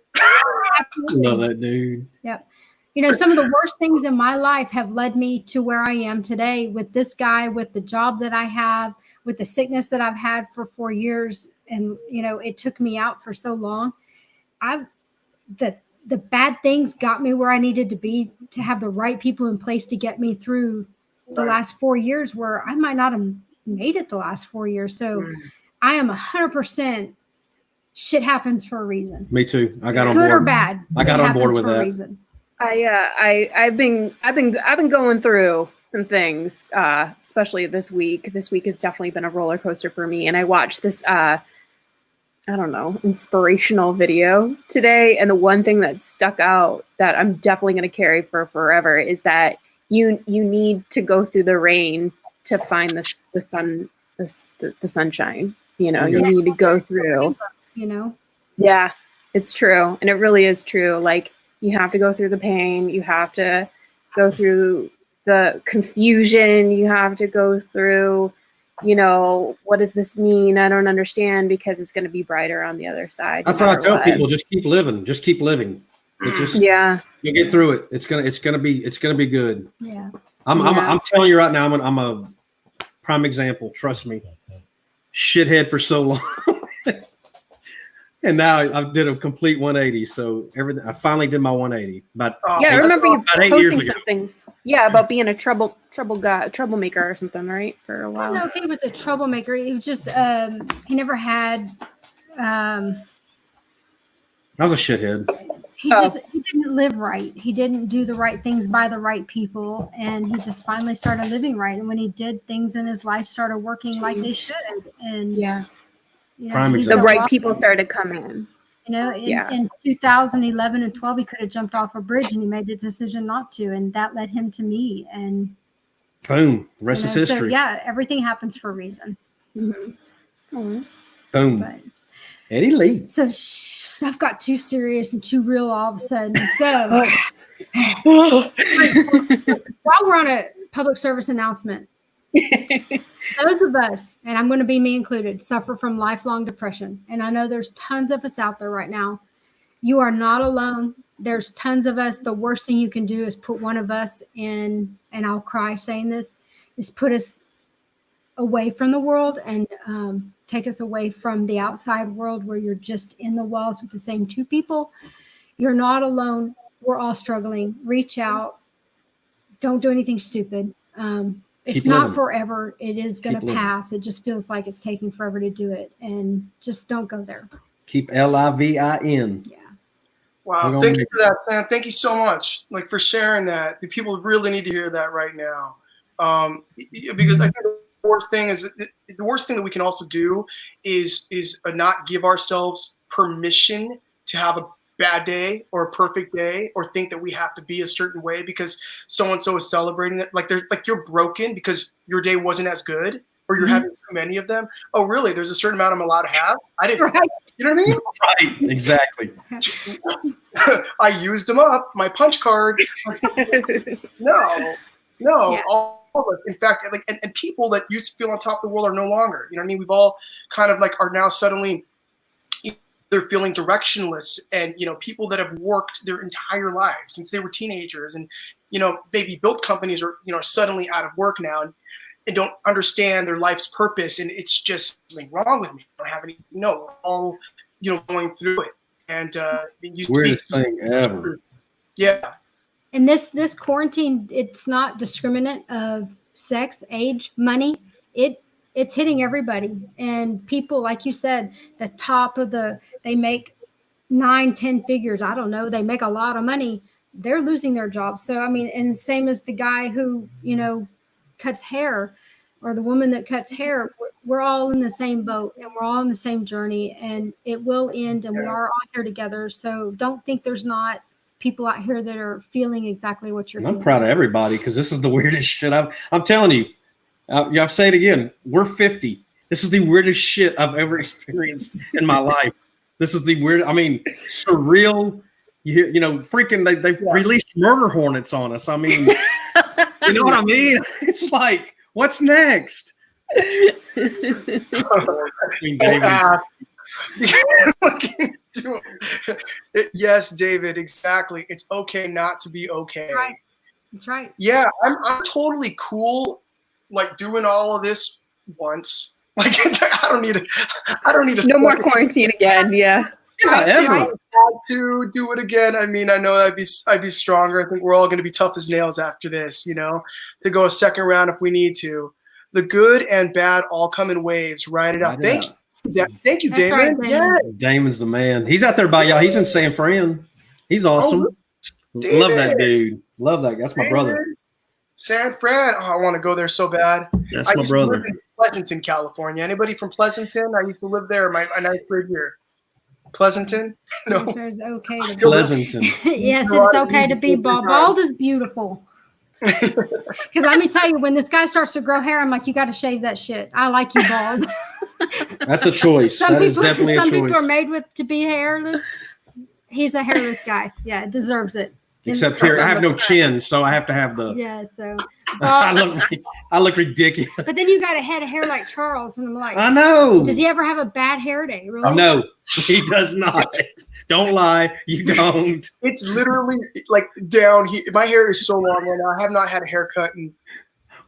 Love that dude. Yep. You know, some of the worst things in my life have led me to where I am today with this guy, with the job that I have, with the sickness that I've had for 4 years. And, you know, it took me out for so long. The bad things got me where I needed to be to have the right people in place to get me through the last 4 years where I might not have made it the last 4 years. So I am 100% shit happens for a reason. Me too. I got on Good board. or bad. I got it on board happens with for a that. reason. I've been going through some things, especially this week. This week has definitely been a roller coaster for me. And I watched this, I don't know, inspirational video today. And the one thing that stuck out that I'm definitely going to carry for forever is that you need to go through the rain to find the sunshine. You know, you need to go through. You know. Yeah, it's true. And it really is true. Like, you have to go through the pain. You have to go through the confusion. You have to go through, you know, what does this mean? I don't understand, because it's going to be brighter on the other side. That's what I tell people. Just keep living. Just keep living. It's just, yeah. you get through it. It's gonna be good. Yeah. I'm telling you right now, I'm a prime example. Trust me. Shithead for so long. And now I did a complete 180. So everything, I finally did my 180. Yeah, I remember you about 8 years posting ago. something. Yeah, about being a troublemaker or something, right? For a I while. don't know if he was a troublemaker. He was just he never had I was a shithead. he didn't live right. He didn't do the right things by the right people, and he just finally started living right. And when he did, things in his life started working like they should. And Yeah. you know, Prime he's The example. so right lucky. people started to come in. You know, Yeah. in 2011 and 12, he could have jumped off a bridge, and he made the decision not to, and that led him to me. And Boom. Rest is so history. yeah, everything happens for a reason. Mm-hmm. Boom. But Eddie Lee. so stuff got too serious and too real all of a sudden. So while we're on a public service announcement, those of us, and I'm going to be me included, suffer from lifelong depression. And I know there's tons of us out there right now. You are not alone. There's tons of us. The worst thing you can do is put one of us in, and I'll cry saying this, is put us away from the world and take us away from the outside world where you're just in the walls with the same two people. You're not alone. We're all struggling. Reach out. Don't do anything stupid. It's Keep not living. forever. It is going Keep to living. pass. It just feels like it's taking forever to do it. And just don't go there. Keep LIVIN. Yeah. We're Wow. gonna Thank make you for that, Sam. Thank you so much, like, for sharing that. The people really need to hear that right now. Because I think the worst thing that we can also do is not give ourselves permission to have a bad day or a perfect day, or think that we have to be a certain way because so-and-so is celebrating it. Like you're broken because your day wasn't as good, or you're having too many of them. Oh, really? There's a certain amount I'm allowed to have? I didn't, Right. you know what I mean? Right. Exactly. I used them up, my punch card. No, Yeah. all of us. In fact, like, and people that used to feel on top of the world are no longer. You know what I mean? We've all kind of like are now suddenly they're feeling directionless, and people that have worked their entire lives since they were teenagers, and maybe built companies are suddenly out of work now and don't understand their life's purpose, and it's just something wrong with me. I don't have any. No, we're all going through it, and it used to be Weirdest thing ever. Yeah. And this quarantine, it's not discriminate of sex, age, money. It's hitting everybody. And people, like you said, the top of they make 9-10 figures. I don't know. They make a lot of money. They're losing their jobs. So, I mean, and same as the guy who, cuts hair, or the woman that cuts hair, we're all in the same boat, and we're all on the same journey, and it will end, and we are all here together. So don't think there's not people out here that are feeling exactly what you're And I'm feeling. proud of everybody because this is the weirdest shit I'm telling you. I'll say it again. We're 50. This is the weirdest shit I've ever experienced in my life. This is the weird. I mean, surreal. You hear, freaking. They released murder hornets on us. I mean, you know what I mean? It's like, what's next? Yes, David, exactly. It's okay not to be okay. Right. That's right. Yeah, I'm totally cool, like doing all of this once. Like I don't need to. No more quarantine again. Yeah. Yeah, if I ever. had to do it again, I mean, I know I'd be stronger. I think we're all going to be tough as nails after this, to go a second round if we need to. The good and bad all come in waves. Ride it out. Thank you, That's Damon. right, Damon. Yeah, Damon's the man. He's out there by y'all. He's in San Fran. He's awesome. David. Love that dude. Love that. That's my brother. David. San Fran. Oh, I want to go there so bad. That's I my used to brother. live in Pleasanton, California. Anybody from Pleasanton? I used to live there my ninth grade year. Pleasanton? No. It's okay to be. Pleasanton. Yes, it's okay to be bald. Bald is beautiful. Because let me tell you, when this guy starts to grow hair, I'm like, you got to shave that shit. I like you bald. That's a choice. That is definitely a choice. Some people are made to be hairless. He's a hairless guy. Yeah, deserves it. Except here, I have no chin, so I have to have the. Yeah, so. I look ridiculous. But then you got a head of hair like Charles, and I'm like, I know. Does he ever have a bad hair day? Really? No, he does not. Don't lie. You don't. It's literally like down here. My hair is so long right now. I have not had a haircut in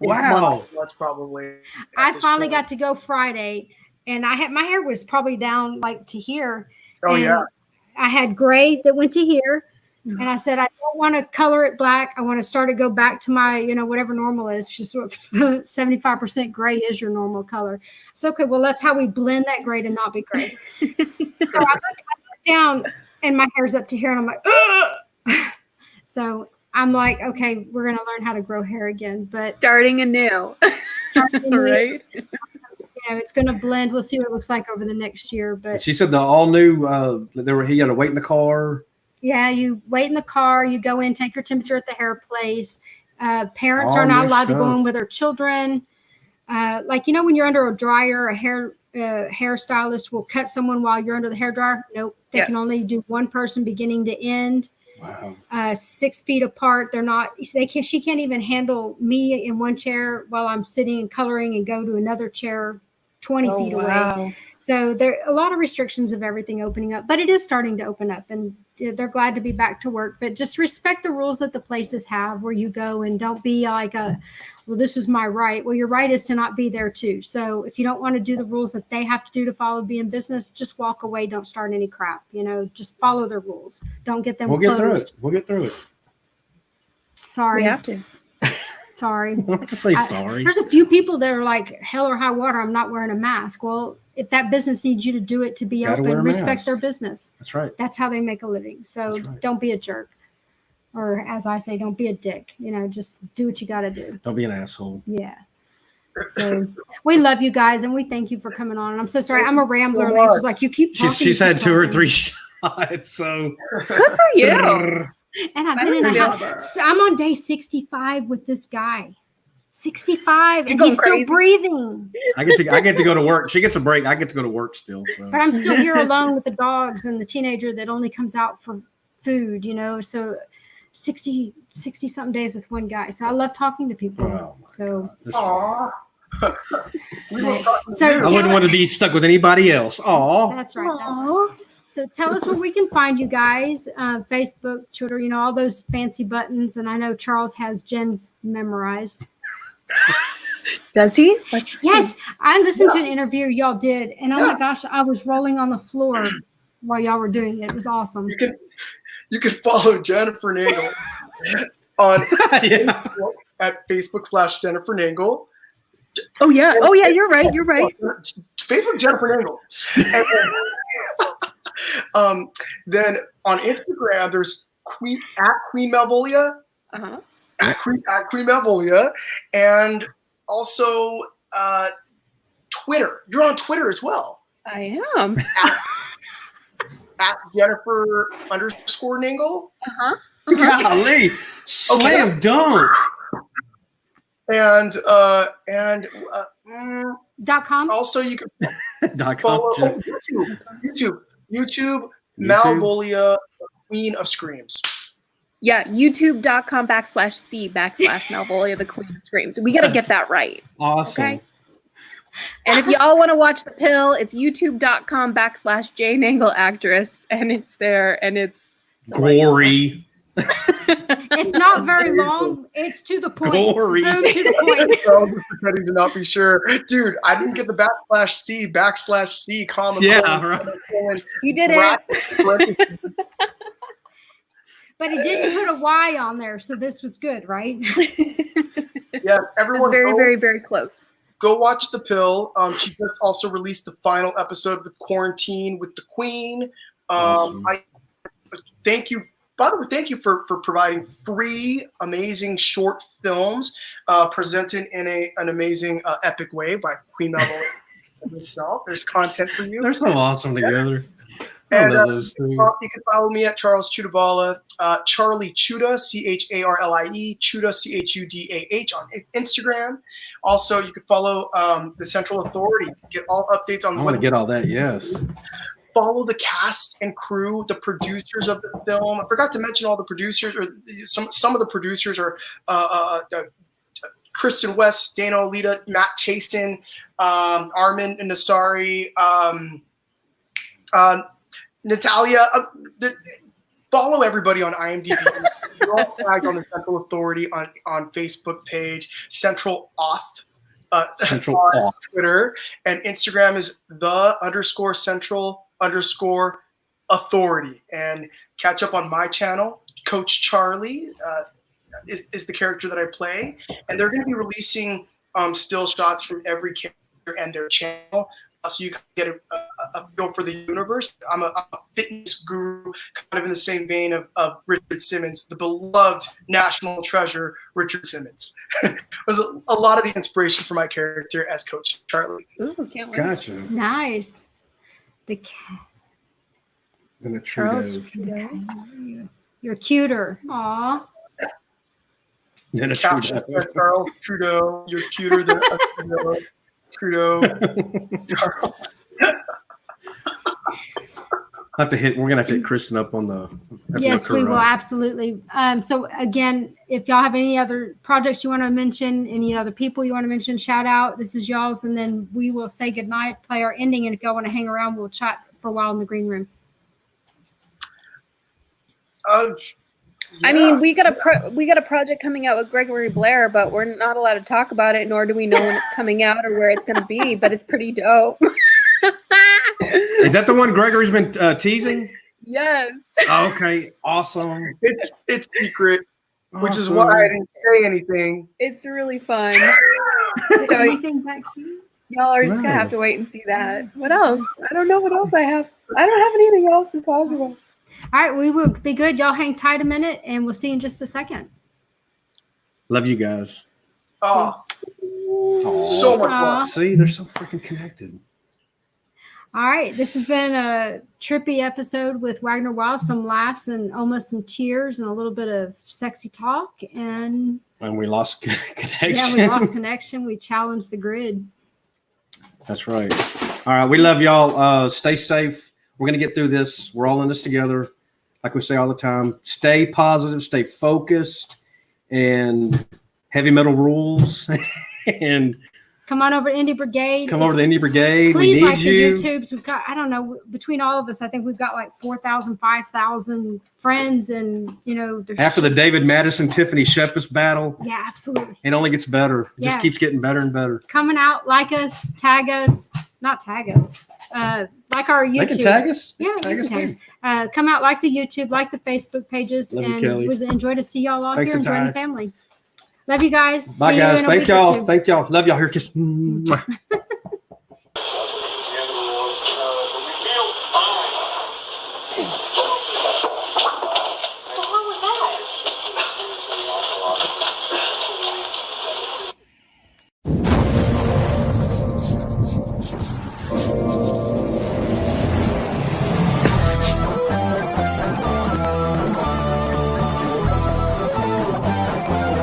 Wow. months, probably. I finally got to go Friday, and my hair was probably down like to here. Oh, and yeah. I had gray that went to here. And I said, I don't want to color it black. I want to go back to my, whatever normal is. Just 75% gray is your normal color. So, okay, well, that's how we blend that gray to not be gray. So I look down and my hair's up to here and I'm like, ugh! So I'm like, okay, we're going to learn how to grow hair again. But Starting anew. Right? It's going to blend. We'll see what it looks like over the next year. But She said the all new, he had to wait in the car. yeah, you wait in the car, you go in, take your temperature at the hair place. Parents All are not new allowed to go stuff. in with their children. When you're under a dryer, a hairstylist will cut someone while you're under the hair dryer. Nope, they can only do one person beginning to end. Wow. 6 feet apart. She can't even handle me in one chair while I'm sitting and coloring and go to another chair 20 feet away. So there are a lot of restrictions of everything opening up, but it is starting to open up and they're glad to be back to work. But just respect the rules that the places have where you go and don't be like well, this is my right. Well, your right is to not be there too. So if you don't want to do the rules that they have to do to follow be in business, just walk away. Don't start any crap. Just follow their rules. Don't get them We'll closed. get through it. Sorry. We have to. Sorry. I don't have to say sorry. There's a few people that are like, hell or high water, I'm not wearing a mask. Well, if that business needs you to do it to be Gotta wear open, a respect mask. their business. That's right. That's how they make a living. So That's right. don't be a jerk. Or as I say, don't be a dick. Just do what you got to do. Don't be an asshole. Yeah. So we love you guys and we thank you for coming on. And I'm so sorry. I'm a rambler. So Lance is like, you keep talking. She's had 2 or 3 shots, so. Good for you. And I've been in the feel house. I'm on day 65 with this guy. 65, and going he's still crazy. breathing. I get to go to work. She gets a break. I get to go to work still. So. But I'm still here alone with the dogs and the teenager that only comes out for food, So 60 something days with one guy. So I love talking to people. Oh, my So Aww. We were talking So- to you. I wouldn't want to be stuck with anybody else. Aw. that's right. That's right. So tell us where we can find you guys. Facebook, Twitter, all those fancy buttons. And I know Charles has Jen's memorized. Does he? Let's see. Yes, I listened to an interview y'all did, and oh my gosh, I was rolling on the floor while y'all were doing it. It was awesome. You can follow Jennifer Nangle on Yeah. Facebook at Facebook/Jennifer Nangle. Oh yeah. You're right. You're right. Facebook Jennifer Nangle. And then on Instagram, there's Queen Malvolia. Uh-huh. At Queen Malvolia, and also Twitter. You're on Twitter as well. I am. at Jennifer_Nangle. Golly, slam dunk. And .com. also you can .com. follow YouTube Malvolia, Queen of Screams. Yeah, youtube.com/C/Malvolia, the Queen of Screams. We got to get that right. Awesome. Okay. And if y'all want to watch The Pill, it's youtube.com/Jenn Nangle actress, and it's there, and it's Gory. It's not very long. It's to the point. Gory. Boom, to the point. I was just pretending to not be sure. Dude, I didn't get the /C comma. Yeah, right. You did it. But he didn't put a Y on there, so this was good, right? Yes, everyone. It's very, very, very close. Go watch The Pill. She just also released the final episode with Quarantine with the Queen. Awesome. I thank you. By the way, thank you for providing free, amazing short films presented in an amazing epic way by Queen Malvolia herself. There's content for you. They're so awesome together. I And love those two. you can follow me at Charles Chudabala, Charlie Chuda, CHARLIE, Chuda, CHUDAH on Instagram. Also, you can follow the Central Authority to get all updates on I want to get all that. Yes. follow the cast and crew, the producers of the film. I forgot to mention all the producers, or some of the producers are Kristen West, Dana Olita, Matt Chasen, Armin Nasari, Natalia. Follow everybody on IMDb. We're all tagged on the Central Authority on Facebook page, Central Auth. Central on Auth. Twitter, and Instagram is _Central_Authority. And catch up on my channel. Coach Charlie is the character that I play, and they're going to be releasing still shots from every character and their channel, so you can get a feel for the universe. I'm a fitness guru, kind of in the same vein of Richard Simmons, the beloved national treasure, Richard Simmons. Was a lot of the inspiration for my character as Coach Charlie. Ooh, can't wait. Gotcha. Nice. The cat. And a Charles Trudeau. Trudeau. You're cuter. Aw. And a Caption Trudeau. said, Charles Trudeau, you're cuter than a Trudeau. Charles. We're gonna have to hit Kristen up on the. Yes, we will, absolutely. So again, if y'all have any other projects you want to mention, any other people you want to mention, shout out. This is y'all's, and then we will say goodnight, play our ending, and if y'all want to hang around, we'll chat for a while in the green room. I mean, we got a project coming out with Gregory Blair, but we're not allowed to talk about it, nor do we know when it's coming out or where it's going to be. But it's pretty dope. Is that the one Gregory's been teasing? Yes. Okay, awesome. It's secret, which is Awesome. why I didn't say anything. It's really fun. So So anything back here? y'all are just gonna Wow. have to wait and see that. What else? I don't know what else I have. I don't have anything else to talk about. All right, we will be good. Y'all hang tight a minute, and we'll see you in just a second. Love you guys. Oh, Aw. so much Aw. fun. See, they're so freaking connected. All right, this has been a trippy episode with Wagner Wiles, some laughs and almost some tears and a little bit of sexy talk. And And we lost connection. yeah, we lost connection. We challenged the grid. That's right. All right, we love y'all. Stay safe. We're gonna get through this. We're all in this together. Like we say all the time, stay positive, stay focused, and heavy metal rules. And Come on over to Indie Brigade. come over to the Indie Brigade. Please We need like you. the YouTubes. We've got, I don't know, between all of us, I think we've got like 4,000, 5,000 friends. And, you know, there's After the David Madison, Tiffany Shepard battle, yeah, absolutely. it only gets better. It Yeah. just keeps getting better and better. Coming out, like us, tag us, not tag us, like our YouTube. They can tag us. Yeah, Tag you us can tag too. us. Come out, like the YouTube, like the Facebook pages, Love you, and Kelly. we'd enjoy to see y'all all Thanks here and for join the time. family. Love you guys. Bye, See you guys. in a Thank week or y'all. two. Thank y'all. Love y'all. Here, kiss. Mwah. The end of the world. We feel fine.